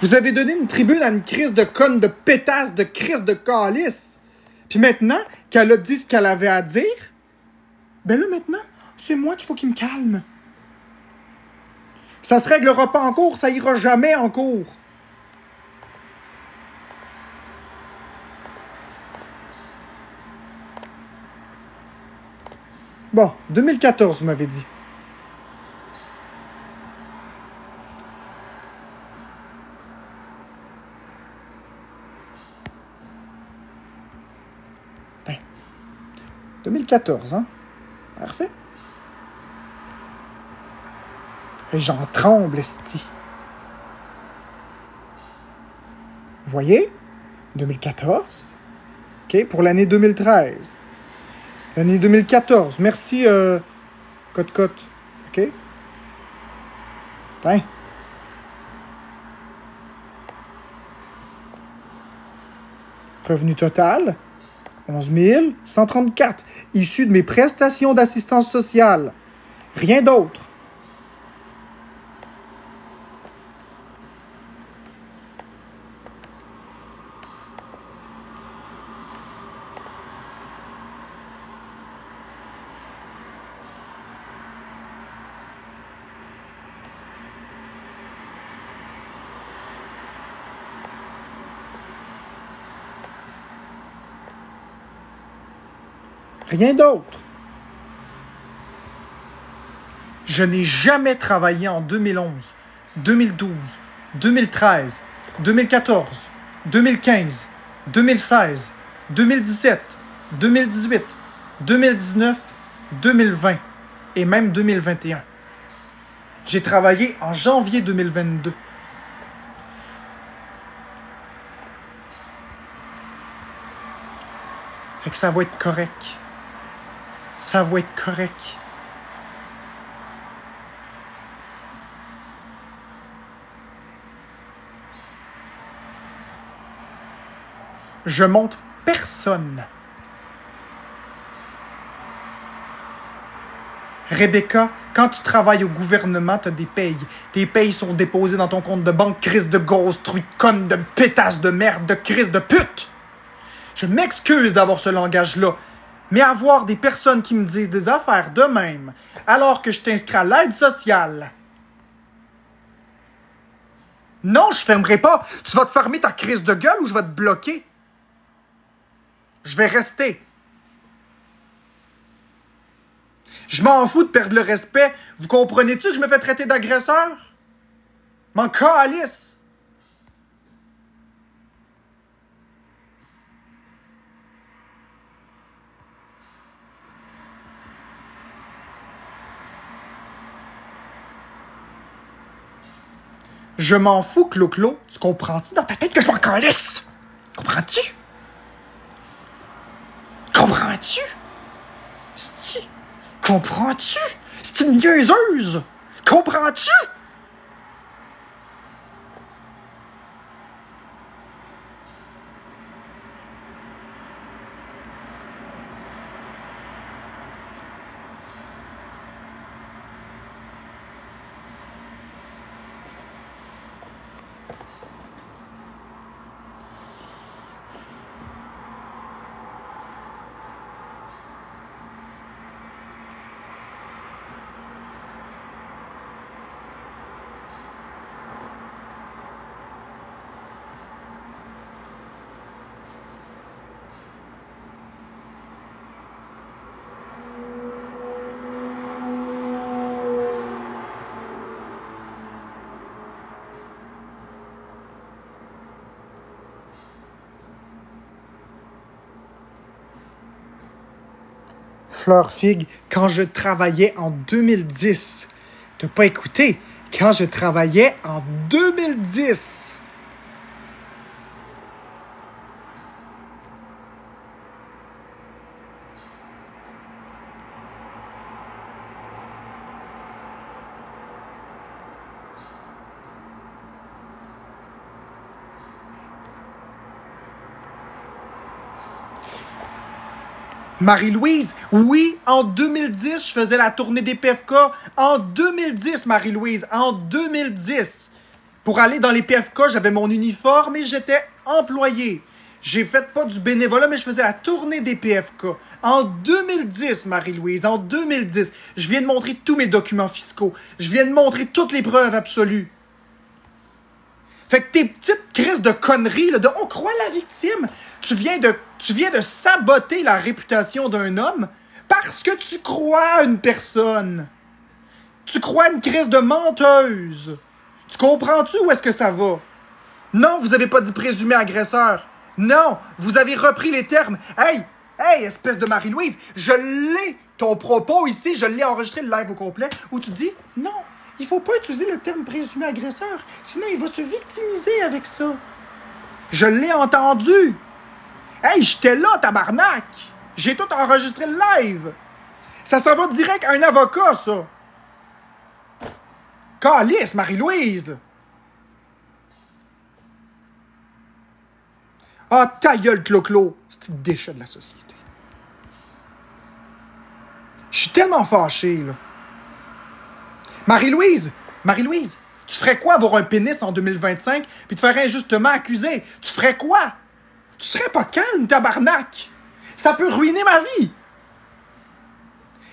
Speaker 1: Vous avez donné une tribune à une crise de conne, de pétasse, de crise de calice. Puis maintenant qu'elle a dit ce qu'elle avait à dire, ben là maintenant, c'est moi qu'il faut qu'il me calme. Ça se réglera pas en cours, ça ira jamais en cours. Bon, 2014, vous m'avez dit. Ben, 2014, hein? Parfait. Et j'en tremble, esti. Vous voyez? 2014. OK, pour l'année 2013. L'année 2014. Merci, Cote-Cote. OK? Ben. Revenu total, 11 134. Issu de mes prestations d'assistance sociale. Rien d'autre. Rien d'autre. Je n'ai jamais travaillé en 2011, 2012, 2013, 2014, 2015, 2016, 2017, 2018, 2019, 2020 et même 2021. J'ai travaillé en janvier 2022. Fait que ça va être correct. Ça va être correct. Je monte personne. Rebecca, quand tu travailles au gouvernement, t'as des payes. Tes payes sont déposées dans ton compte de banque, crise de grosse truie de conne, de pétasse de merde, de crise de pute. Je m'excuse d'avoir ce langage-là, mais avoir des personnes qui me disent des affaires de même, alors que je t'inscris à l'aide sociale. Non, je fermerai pas. Tu vas te fermer ta crise de gueule ou je vais te bloquer. Je vais rester. Je m'en fous de perdre le respect. Vous comprenez-tu que je me fais traiter d'agresseur? M'en calisse. Je m'en fous, Clo-Clo. Tu comprends-tu dans ta tête que je m'en calisse? Comprends-tu? Comprends-tu? Comprends-tu? C'est une niaiseuse! Comprends-tu? Fleur Figue, quand je travaillais en 2010. T'as pas écouté? Quand je travaillais en 2010. Marie-Louise, oui, en 2010, je faisais la tournée des PFK. En 2010, Marie-Louise, en 2010. Pour aller dans les PFK, j'avais mon uniforme et j'étais employé. J'ai fait pas du bénévolat, mais je faisais la tournée des PFK. En 2010, Marie-Louise, en 2010. Je viens de montrer tous mes documents fiscaux. Je viens de montrer toutes les preuves absolues. Fait que tes petites crises de conneries, là, de « on croit la victime », tu viens de saboter la réputation d'un homme parce que tu crois à une personne. Tu crois à une crise de menteuse. Tu comprends-tu où est-ce que ça va? Non, vous avez pas dit présumé agresseur. Non, vous avez repris les termes. Hey, espèce de Marie-Louise, je l'ai, ton propos ici, je l'ai enregistré le live au complet, où tu dis, non, il faut pas utiliser le terme présumé agresseur, sinon il va se victimiser avec ça. Je l'ai entendu. Hey, j'étais là, tabarnak! J'ai tout enregistré le live. Ça s'en va direct à un avocat, ça. Calice, Marie-Louise! Ah, ta gueule, Clo-Clo! C'est un déchet de la société. Je suis tellement fâché, là. Marie-Louise, tu ferais quoi avoir un pénis en 2025 puis te faire injustement accuser? Tu ferais quoi? Tu serais pas calme, tabarnak! Ça peut ruiner ma vie!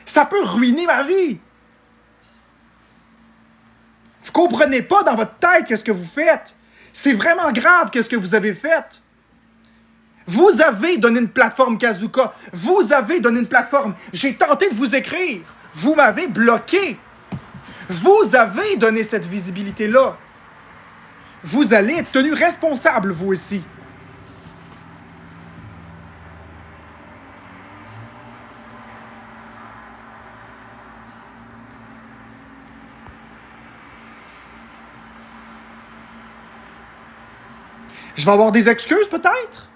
Speaker 1: Ça peut ruiner ma vie! Vous comprenez pas dans votre tête qu'est-ce que vous faites? C'est vraiment grave qu'est-ce que vous avez fait! Vous avez donné une plateforme, Kazuka! Vous avez donné une plateforme! J'ai tenté de vous écrire! Vous m'avez bloqué! Vous avez donné cette visibilité-là! Vous allez être tenu responsable, vous aussi! Je vais avoir des excuses, peut-être?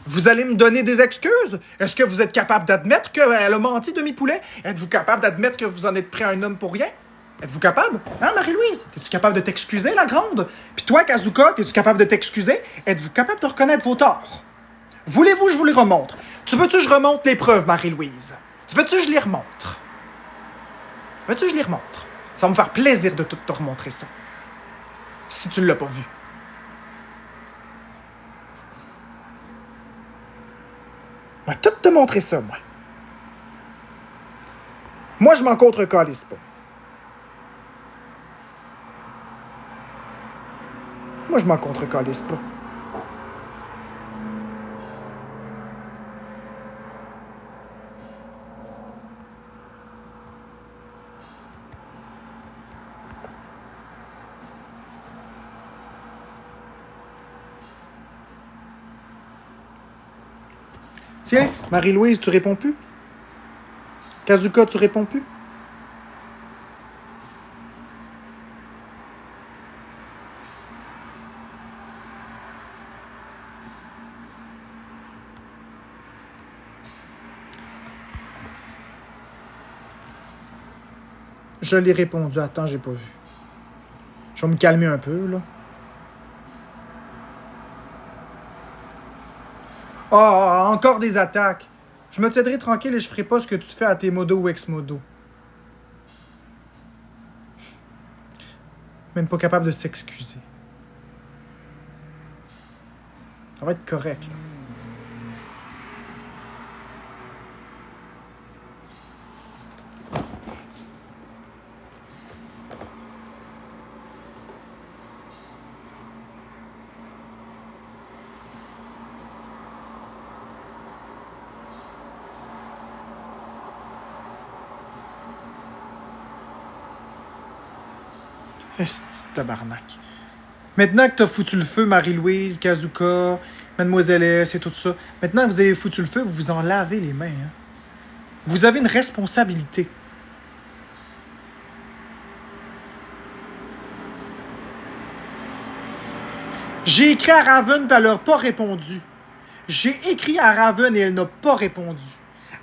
Speaker 1: Vous allez me donner des excuses? Est-ce que vous êtes capable d'admettre qu'elle a menti, Demi-Poulet? Êtes-vous capable d'admettre que vous en êtes pris un homme pour rien? Êtes-vous capable? Hein, Marie-Louise? Es-tu capable de t'excuser, la grande? Puis toi, Kazuka, es-tu capable de t'excuser? Êtes-vous capable de reconnaître vos torts? Voulez-vous que je vous les remontre? Tu veux-tu que je remonte les preuves, Marie-Louise? Tu veux-tu que je les remontre? Veux-tu que je les remontre? Ça va me faire plaisir de tout te remontrer ça. Si tu ne l'as pas vu. Je vais tout te montrer ça, moi. Moi, je m'en contre-calisse pas. Moi, je m'en contre-calisse pas. Tiens, Marie-Louise, tu réponds plus? Kazuka, tu réponds plus? Je l'ai répondu. Attends, j'ai pas vu. Je vais me calmer un peu, là. Ah, encore des attaques. Je me tiendrai tranquille et je ferai pas ce que tu fais à tes modos ou ex-modos. Même pas capable de s'excuser. Ça va être correct, là. Esti de tabarnak. Maintenant que t'as foutu le feu, Marie-Louise, Kazuka, Mademoiselle S et tout ça, maintenant que vous avez foutu le feu, vous vous en lavez les mains. Hein? Vous avez une responsabilité. J'ai écrit à Raven et elle n'a pas répondu. J'ai écrit à Raven et elle n'a pas répondu.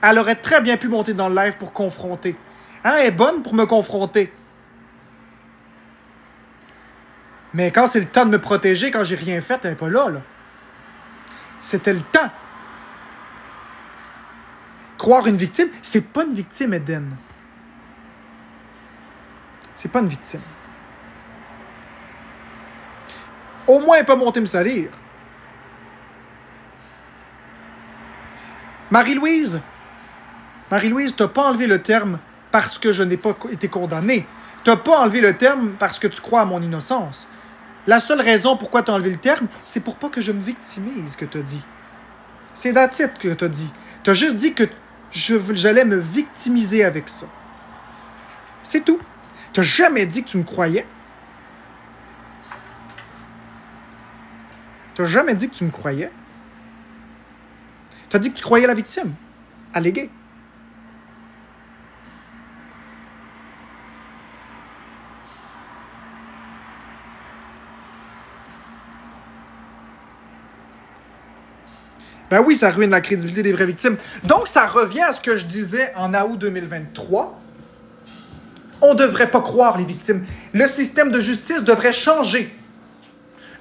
Speaker 1: Elle aurait très bien pu monter dans le live pour confronter. Hein, elle est bonne pour me confronter. Mais quand c'est le temps de me protéger, quand j'ai rien fait, elle n'est pas là, là. C'était le temps. Croire une victime, c'est pas une victime, Eden. C'est pas une victime. Au moins, elle n'est pas montée me salir. Marie-Louise, t'as pas enlevé le terme parce que je n'ai pas été condamné. T'as pas enlevé le terme parce que tu crois à mon innocence. La seule raison pourquoi tu as enlevé le terme, c'est pour pas que je me victimise, que tu as dit. C'est that's it que tu as dit. Tu as juste dit que j'allais me victimiser avec ça. C'est tout. Tu n'as jamais dit que tu me croyais. Tu n'as jamais dit que tu me croyais. Tu as dit que tu croyais la victime. Allégué. Ben oui, ça ruine la crédibilité des vraies victimes. Donc, ça revient à ce que je disais en août 2023. On ne devrait pas croire les victimes. Le système de justice devrait changer.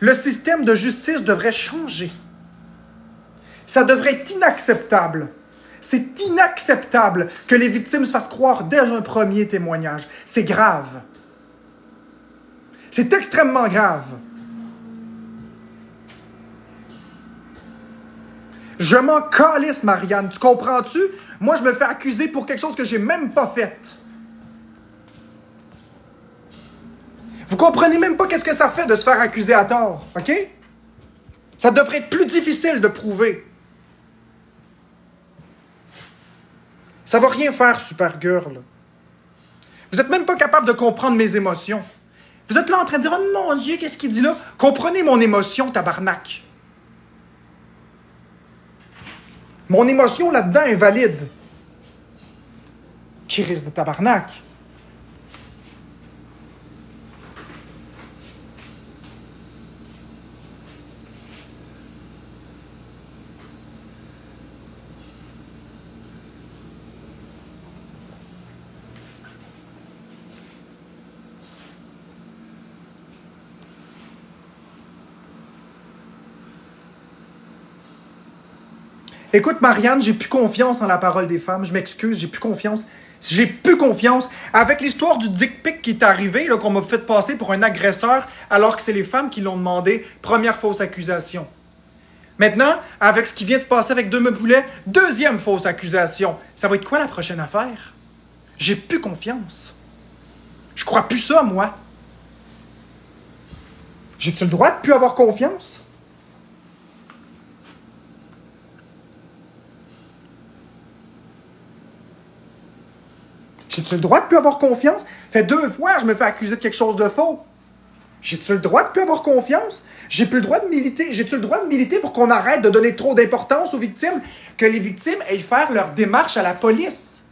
Speaker 1: Le système de justice devrait changer. Ça devrait être inacceptable. C'est inacceptable que les victimes se fassent croire dès un premier témoignage. C'est grave. C'est extrêmement grave. Je m'en calisse, Marianne. Tu comprends-tu? Moi, je me fais accuser pour quelque chose que j'ai même pas fait. Vous comprenez même pas qu'est-ce que ça fait de se faire accuser à tort, OK? Ça devrait être plus difficile de prouver. Ça va rien faire, Supergirl. Vous êtes même pas capable de comprendre mes émotions. Vous êtes là en train de dire « Oh mon Dieu, qu'est-ce qu'il dit là? » Comprenez mon émotion, tabarnak. Mon émotion là-dedans est valide. Qui risque de tabarnak? Écoute, Marianne, j'ai plus confiance en la parole des femmes. Je m'excuse, j'ai plus confiance. J'ai plus confiance. Avec l'histoire du dick pic qui est arrivé, qu'on m'a fait passer pour un agresseur, alors que c'est les femmes qui l'ont demandé, première fausse accusation. Maintenant, avec ce qui vient de se passer avec Deux Me Poulet, deuxième fausse accusation. Ça va être quoi la prochaine affaire? J'ai plus confiance. Je crois plus ça, moi. J'ai-tu le droit de plus avoir confiance? J'ai-tu le droit de plus avoir confiance? Fait 2 fois, je me fais accuser de quelque chose de faux. J'ai-tu le droit de plus avoir confiance? J'ai plus le droit de militer. J'ai-tu le droit de militer pour qu'on arrête de donner trop d'importance aux victimes? Que les victimes aillent faire leur démarche à la police.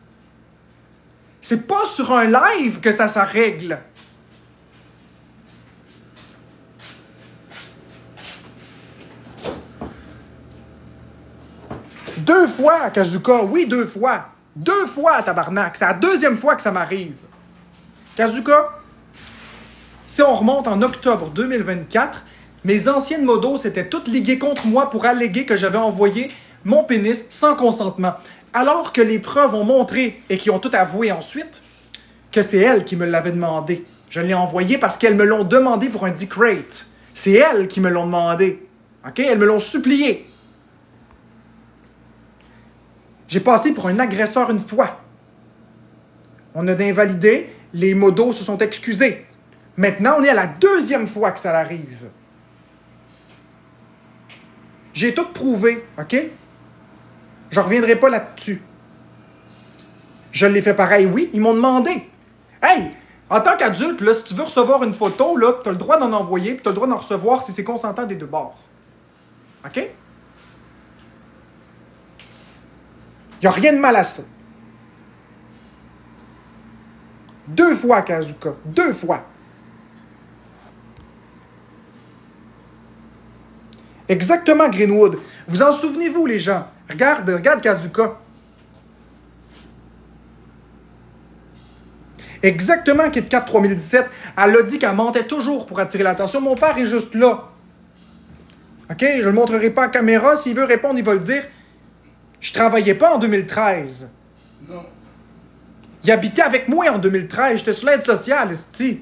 Speaker 1: C'est pas sur un live que ça règle. Deux fois, Kazuka. Oui, 2 fois. 2 fois, tabarnak. C'est la 2e fois que ça m'arrive. Kazuka, si on remonte en octobre 2024, mes anciennes modos s'étaient toutes liguées contre moi pour alléguer que j'avais envoyé mon pénis sans consentement. Alors que les preuves ont montré, et qui ont tout avoué ensuite, que c'est elles qui me l'avaient demandé. Je l'ai envoyé parce qu'elles me l'ont demandé pour un dick rate. C'est elles qui me l'ont demandé. OK? Elles me l'ont supplié. J'ai passé pour un agresseur une fois. On a invalidé, les modos se sont excusés. Maintenant, on est à la deuxième fois que ça arrive. J'ai tout prouvé, OK? Je reviendrai pas là-dessus. Je l'ai fait pareil, oui, ils m'ont demandé. Hey, en tant qu'adulte, là, si tu veux recevoir une photo, là, tu as le droit d'en envoyer, puis tu as le droit d'en recevoir si c'est consentant des deux bords. OK? Il n'y a rien de mal à ça. 2 fois, Kazuka. 2 fois. Exactement, Greenwood. Vous en souvenez-vous, les gens? Regarde Kazuka. Exactement, KitKat 3017. Elle a dit qu'elle mentait toujours pour attirer l'attention. Mon père est juste là. OK? Je ne le montrerai pas en caméra. S'il veut répondre, il va le dire. Je travaillais pas en 2013.
Speaker 2: Non.
Speaker 1: Il habitait avec moi en 2013. J'étais sur l'aide sociale, esti.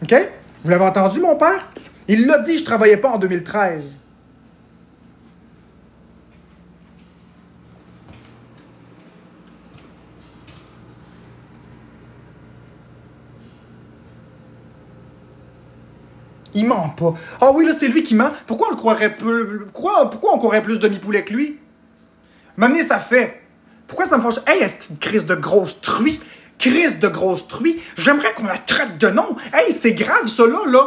Speaker 1: OK? Vous l'avez entendu, mon père? Il l'a dit, je travaillais pas en 2013. Il ment pas. Ah oui, là, c'est lui qui ment. Pourquoi on le croirait peu... Pourquoi on croirait plus demi-poulet que lui? M'amener, ça fait. Pourquoi ça me fâche? Hey, est-ce une crise de grosse truie? Crise de grosse truie? J'aimerais qu'on la traite de nom. Hey, c'est grave, ça, là.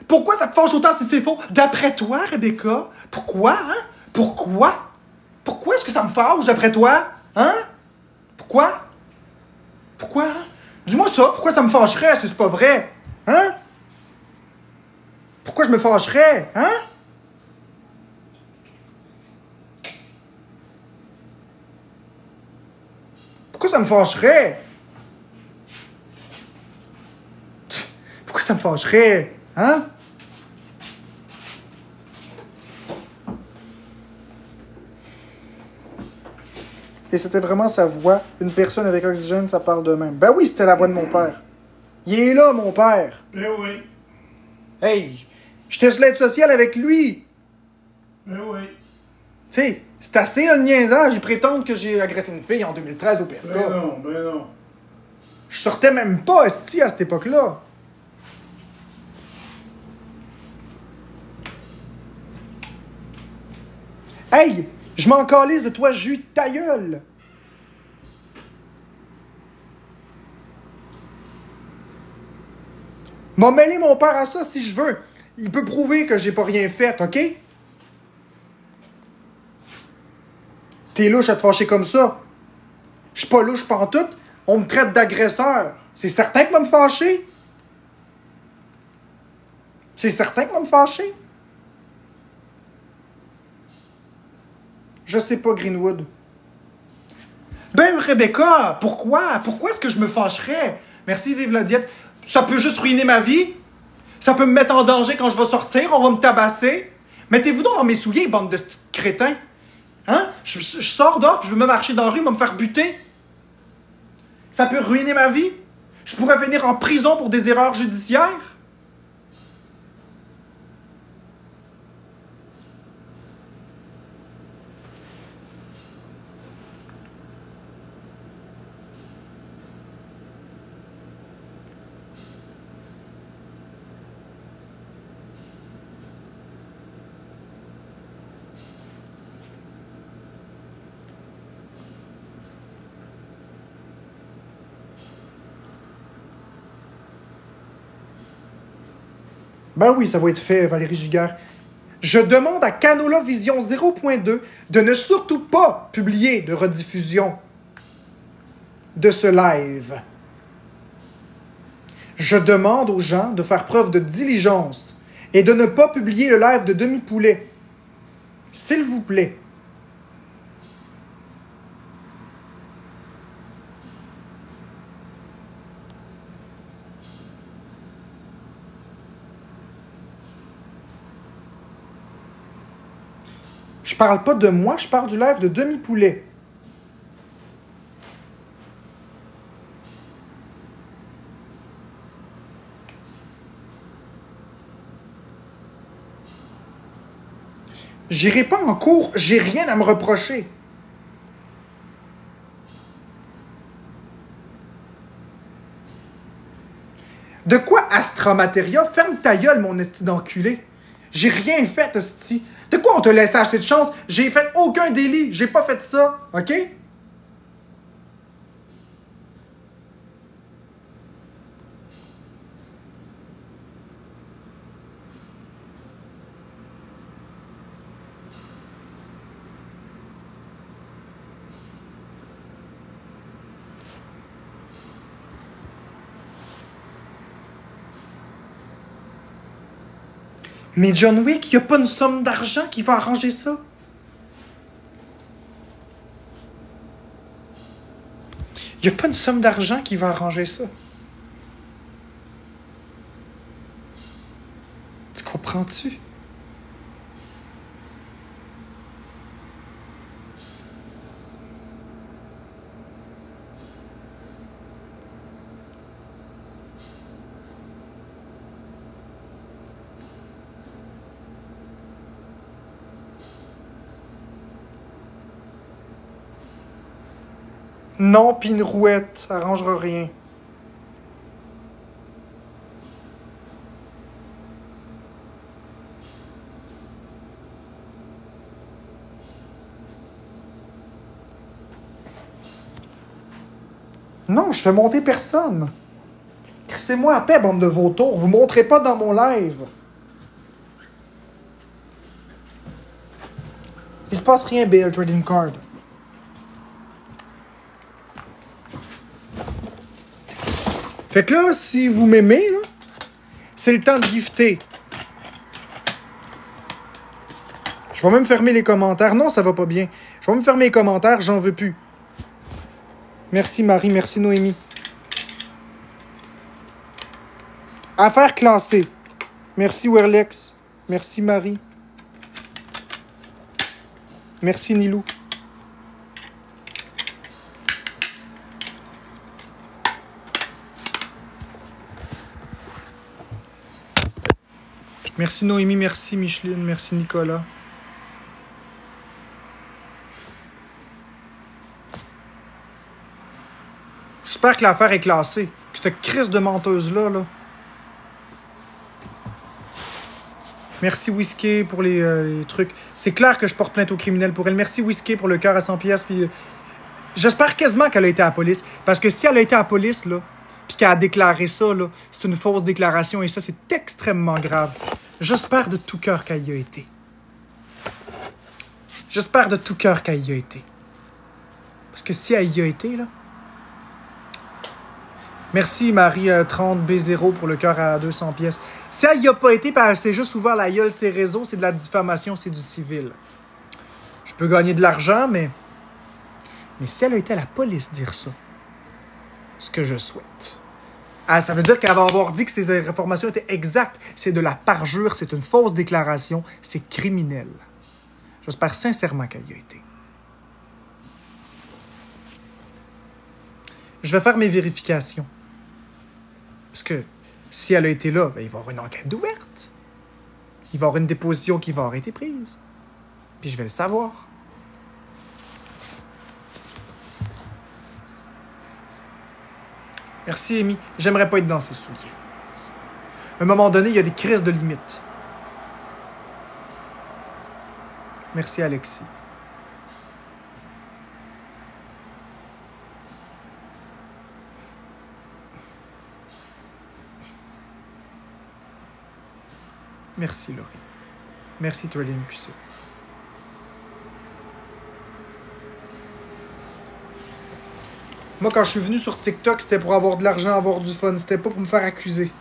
Speaker 1: Pourquoi ça te fâche autant si c'est faux? D'après toi, Rebecca? Pourquoi, hein? Pourquoi? Pourquoi est-ce que ça me fâche, d'après toi? Hein? Pourquoi? Pourquoi, hein? Dis-moi ça. Pourquoi ça me fâcherait si c'est pas vrai? Hein? Pourquoi je me fâcherais? Hein? Pourquoi ça me fâcherait? Pourquoi ça me fâcherait? Hein? Et c'était vraiment sa voix. Une personne avec oxygène, ça parle de même. Ben oui, c'était la voix de mon père. Il est là, mon père.
Speaker 2: Ben oui.
Speaker 1: Hey, j'étais sur l'aide sociale avec lui.
Speaker 2: Ben oui.
Speaker 1: Tu sais, c'est assez le niaisage. Ils prétendent que j'ai agressé une fille en 2013 au PFK.
Speaker 2: Ben non, ben non.
Speaker 1: Je sortais même pas, esti, à cette époque-là. Hey, je m'en calisse de toi, jus de ta gueule. M'a mêlé mon père à ça si je veux. Il peut prouver que j'ai pas rien fait, OK? T'es louche à te fâcher comme ça. Je suis pas louche pantoute. On me traite d'agresseur. C'est certain que va me fâcher. C'est certain que va me fâcher. Je sais pas, Greenwood. Ben, Rebecca, pourquoi? Pourquoi est-ce que je me fâcherais? Merci, vive la diète. Ça peut juste ruiner ma vie. Ça peut me mettre en danger quand je vais sortir. On va me tabasser. Mettez-vous donc dans mes souliers, bande de petits crétins. Hein? Je sors dehors, puis je veux me marcher dans la rue, me faire buter. Ça peut ruiner ma vie. Je pourrais venir en prison pour des erreurs judiciaires. Ben oui, ça va être fait, Valérie Giguère. Je demande à Canola Vision 0.2 de ne surtout pas publier de rediffusion de ce live. Je demande aux gens de faire preuve de diligence et de ne pas publier le live de Demi-Poulet. S'il vous plaît. Je parle pas de moi, je parle du live de Demi-Poulet. J'irai pas en cours, j'ai rien à me reprocher. De quoi Astra Materia? Ferme ta gueule, mon esti d'enculé. J'ai rien fait, esti. De quoi on te laisse acheter de chance? J'ai fait aucun délit. J'ai pas fait ça, OK? Mais John Wick, y a pas une somme d'argent qui va arranger ça. Y a pas une somme d'argent qui va arranger ça. Tu comprends-tu? Non, pis une rouette, ça arrangera rien. Non, je fais monter personne. Crissez-moi à paix, bande de vautours. Vous montrez pas dans mon live. Il se passe rien, BL Trading Card. Fait que là, si vous m'aimez, là, c'est le temps de gifter. Je vais même fermer les commentaires. Non, ça va pas bien. Je vais même fermer les commentaires, j'en veux plus. Merci Marie, merci Noémie. Affaires classées. Merci Werlex. Merci Marie. Merci Nilou. Merci Noémie, merci Micheline, merci Nicolas. J'espère que l'affaire est classée. Que cette crise de menteuse-là, là. Merci Whisky pour les trucs. C'est clair que je porte plainte au criminel pour elle. Merci Whisky pour le cœur à 100 pièces. Puis j'espère quasiment qu'elle a été à la police. Parce que si elle a été à la police, là, puis qu'elle a déclaré ça, là, c'est une fausse déclaration et ça, c'est extrêmement grave. J'espère de tout cœur qu'elle y a été. J'espère de tout cœur qu'elle y a été. Parce que si elle y a été, là... Merci Marie 30B0 pour le cœur à 200 pièces. Si elle y a pas été, puis elle s'est juste ouvert la gueule, ses réseaux, c'est de la diffamation, c'est du civil. Je peux gagner de l'argent, mais si elle a été à la police dire ça, ce que je souhaite, ça veut dire qu'elle va avoir dit que ces informations étaient exactes. C'est de la parjure, c'est une fausse déclaration, c'est criminel. J'espère sincèrement qu'elle y a été. Je vais faire mes vérifications. Parce que si elle a été là, ben, il va y avoir une enquête ouverte. Il va y avoir une déposition qui va avoir été prise. Puis je vais le savoir. Merci, Amy. J'aimerais pas être dans ses souliers. À un moment donné, il y a des crises de limites. Merci, Alexis. Merci, Laurie. Merci, Trading Puissant. Moi, quand je suis venu sur TikTok, c'était pour avoir de l'argent, avoir du fun. C'était pas pour me faire accuser.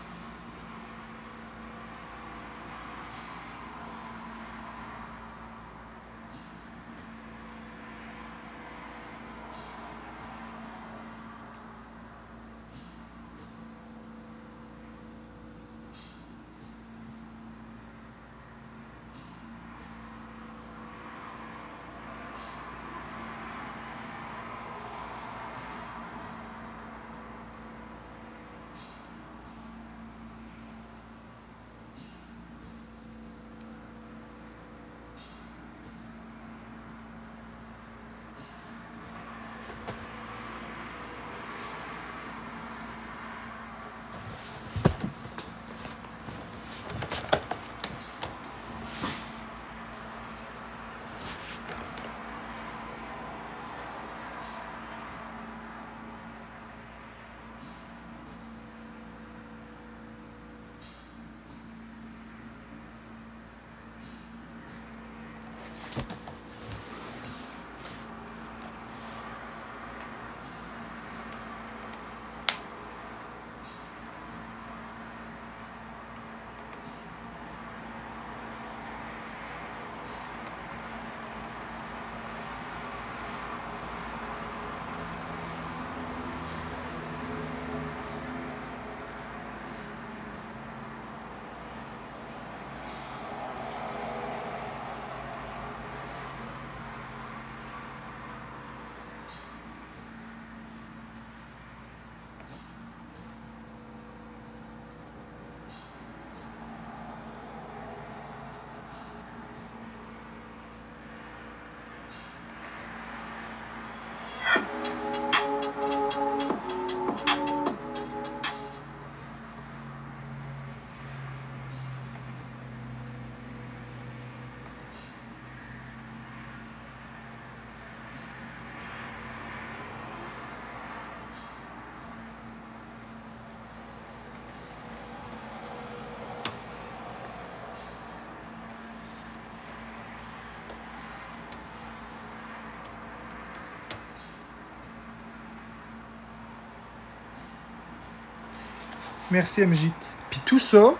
Speaker 1: Merci, MJ. Puis tout ça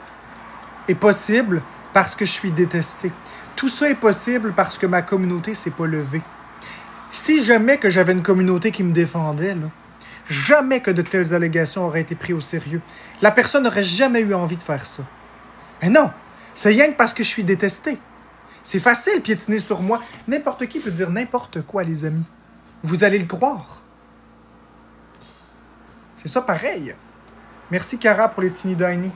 Speaker 1: est possible parce que je suis détesté. Tout ça est possible parce que ma communauté s'est pas levée. Si jamais que j'avais une communauté qui me défendait, là, jamais que de telles allégations auraient été prises au sérieux. La personne n'aurait jamais eu envie de faire ça. Mais non, c'est rien que parce que je suis détesté. C'est facile piétiner sur moi. N'importe qui peut dire n'importe quoi, les amis. Vous allez le croire. C'est ça pareil. Merci, Cara, pour les Tiny Diny.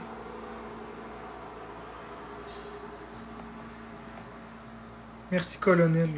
Speaker 1: Merci, Colonel.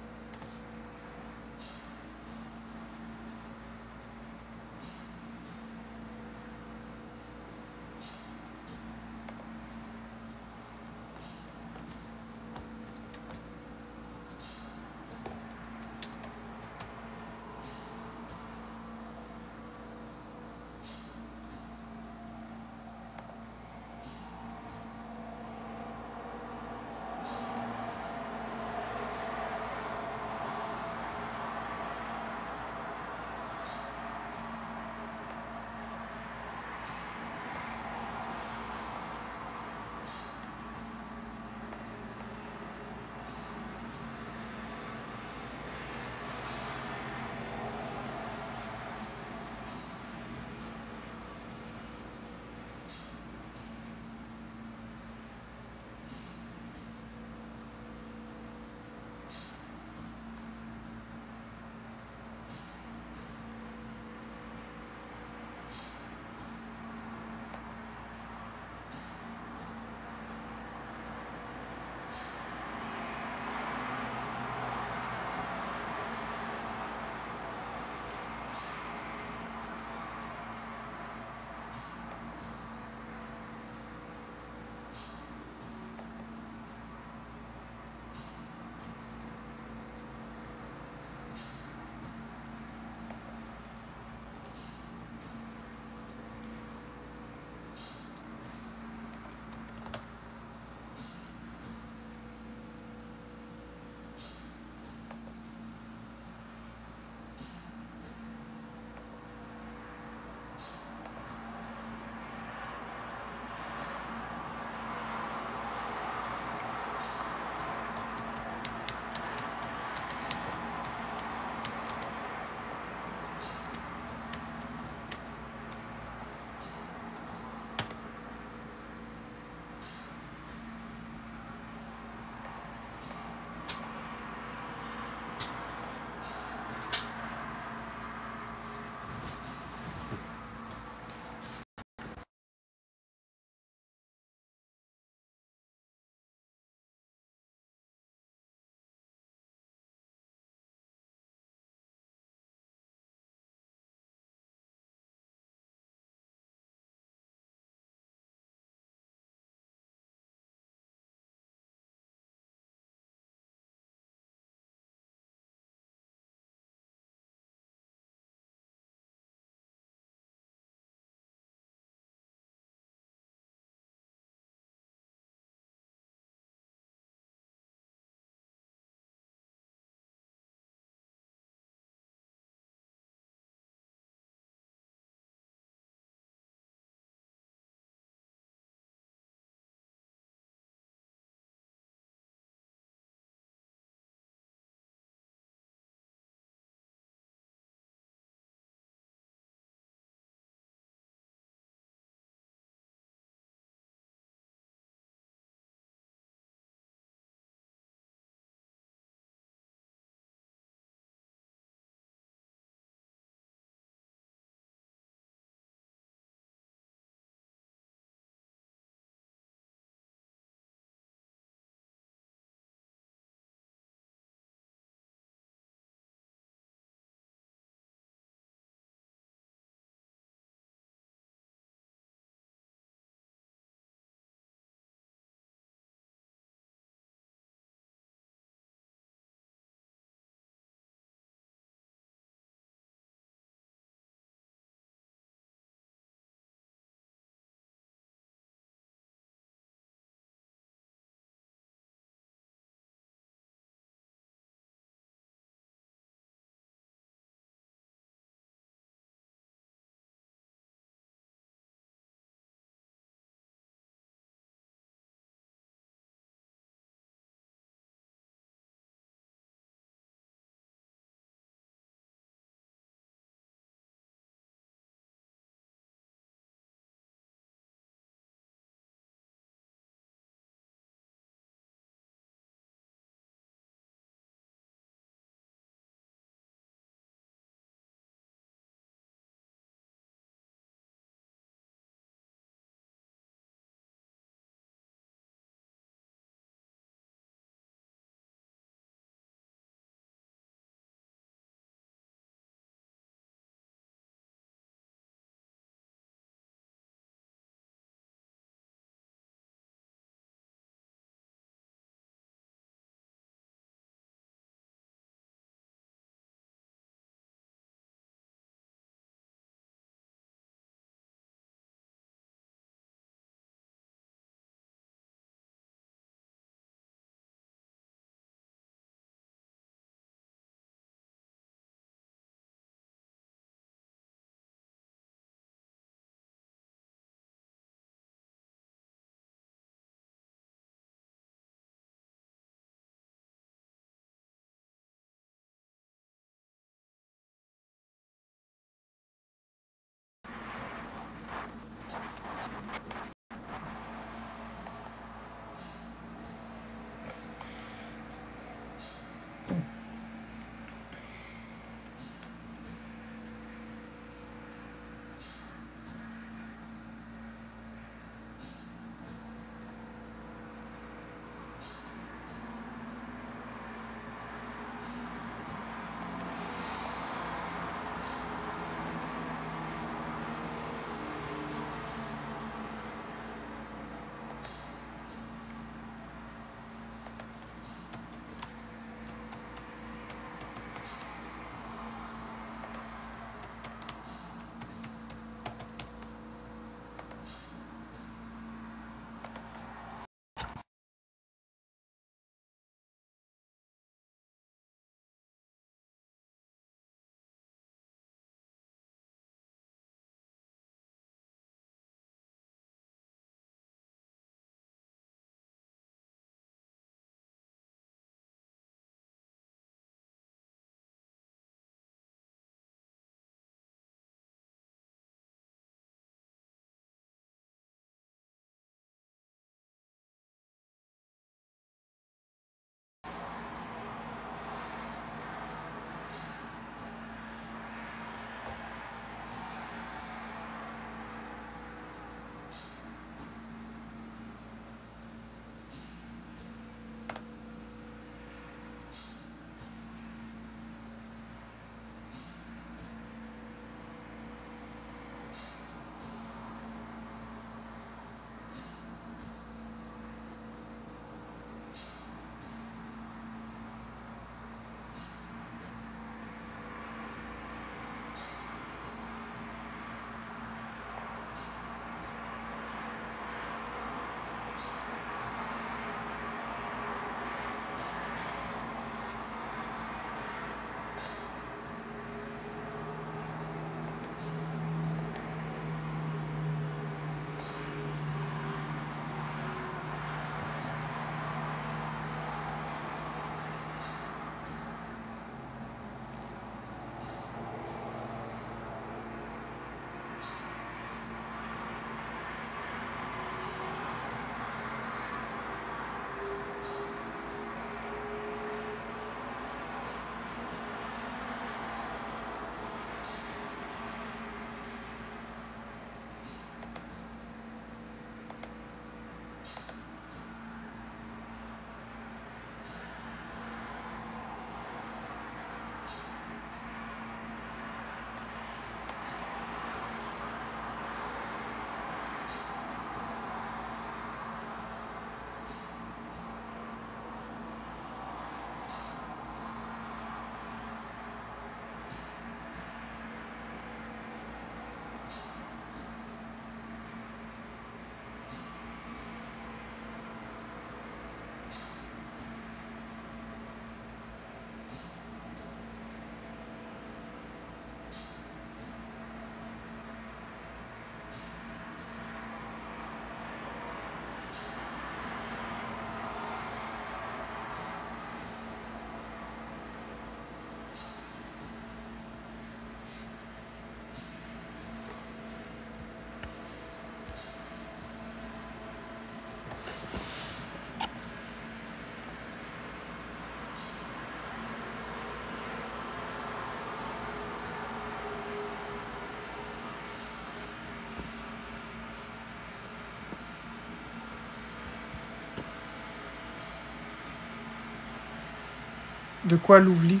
Speaker 1: De quoi l'ouvli?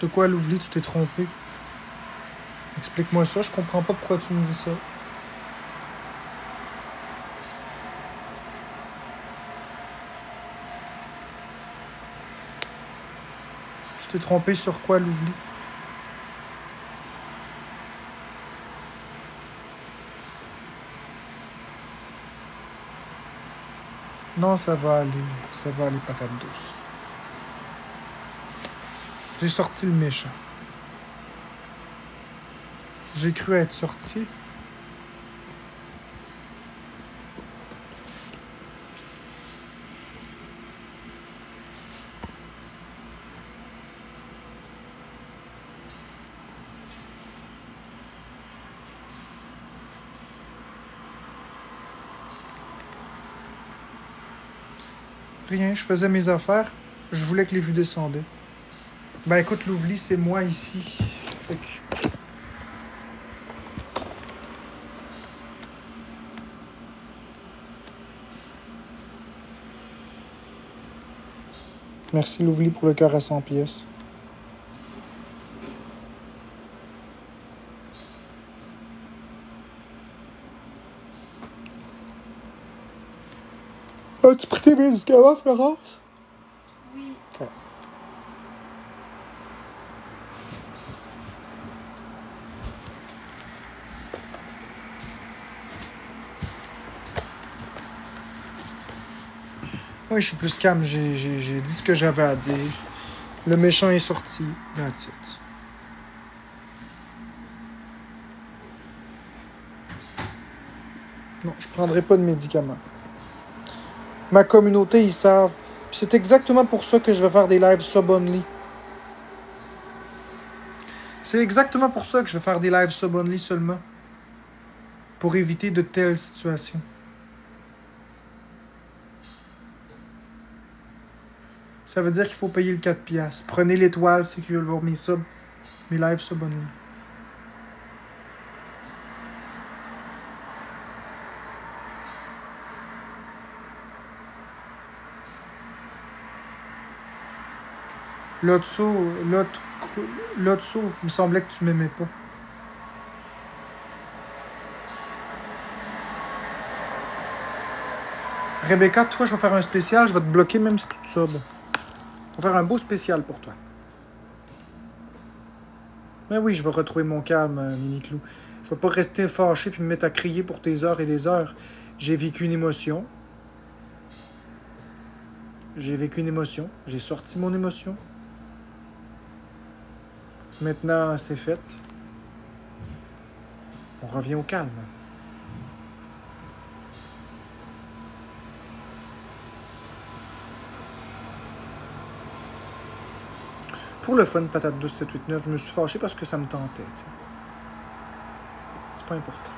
Speaker 1: De quoi l'ouvli, tu t'es trompé? Explique-moi ça, je comprends pas pourquoi tu me dis ça. Tu t'es trompé sur quoi l'ouvli? Non, ça va aller, patate douce. J'ai sorti le méchant. J'ai cru être sorti. Rien, je faisais mes affaires. Je voulais que les vues descendaient. Ben écoute, Louvely, c'est moi ici. Fait que... Merci Louvely pour le cœur à 100 pièces. As-tu pris tes médicaments, Florence?
Speaker 3: Oui.
Speaker 1: Ok. Oui, je suis plus calme. J'ai dit ce que j'avais à dire. Le méchant est sorti. That's it. Non, je prendrai pas de médicaments. Ma communauté, ils savent. Puis c'est exactement pour ça que je vais faire des lives sub-only. C'est exactement pour ça que je vais faire des lives sub-only seulement. Pour éviter de telles situations. Ça veut dire qu'il faut payer le 4$. Prenez l'étoile, c'est qu'ils veulent voir mes subs. Mes lives sub-only. Lotso, il me semblait que tu m'aimais pas. Rebecca, toi, je vais faire un spécial, je vais te bloquer même si tu te subs. Je vais faire un beau spécial pour toi. Mais oui, je vais retrouver mon calme, Mini-Clou. Je vais pas rester fâché puis me mettre à crier pour des heures et des heures. J'ai vécu une émotion. J'ai sorti mon émotion. Maintenant, c'est fait. On revient au calme. Pour le fun, patate douce 789, je me suis fâché parce que ça me tentait. T'sais. C'est pas important.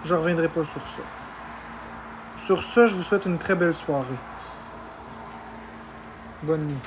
Speaker 1: Je reviendrai pas sur ça. Sur ce, je vous souhaite une très belle soirée. Bonne nuit.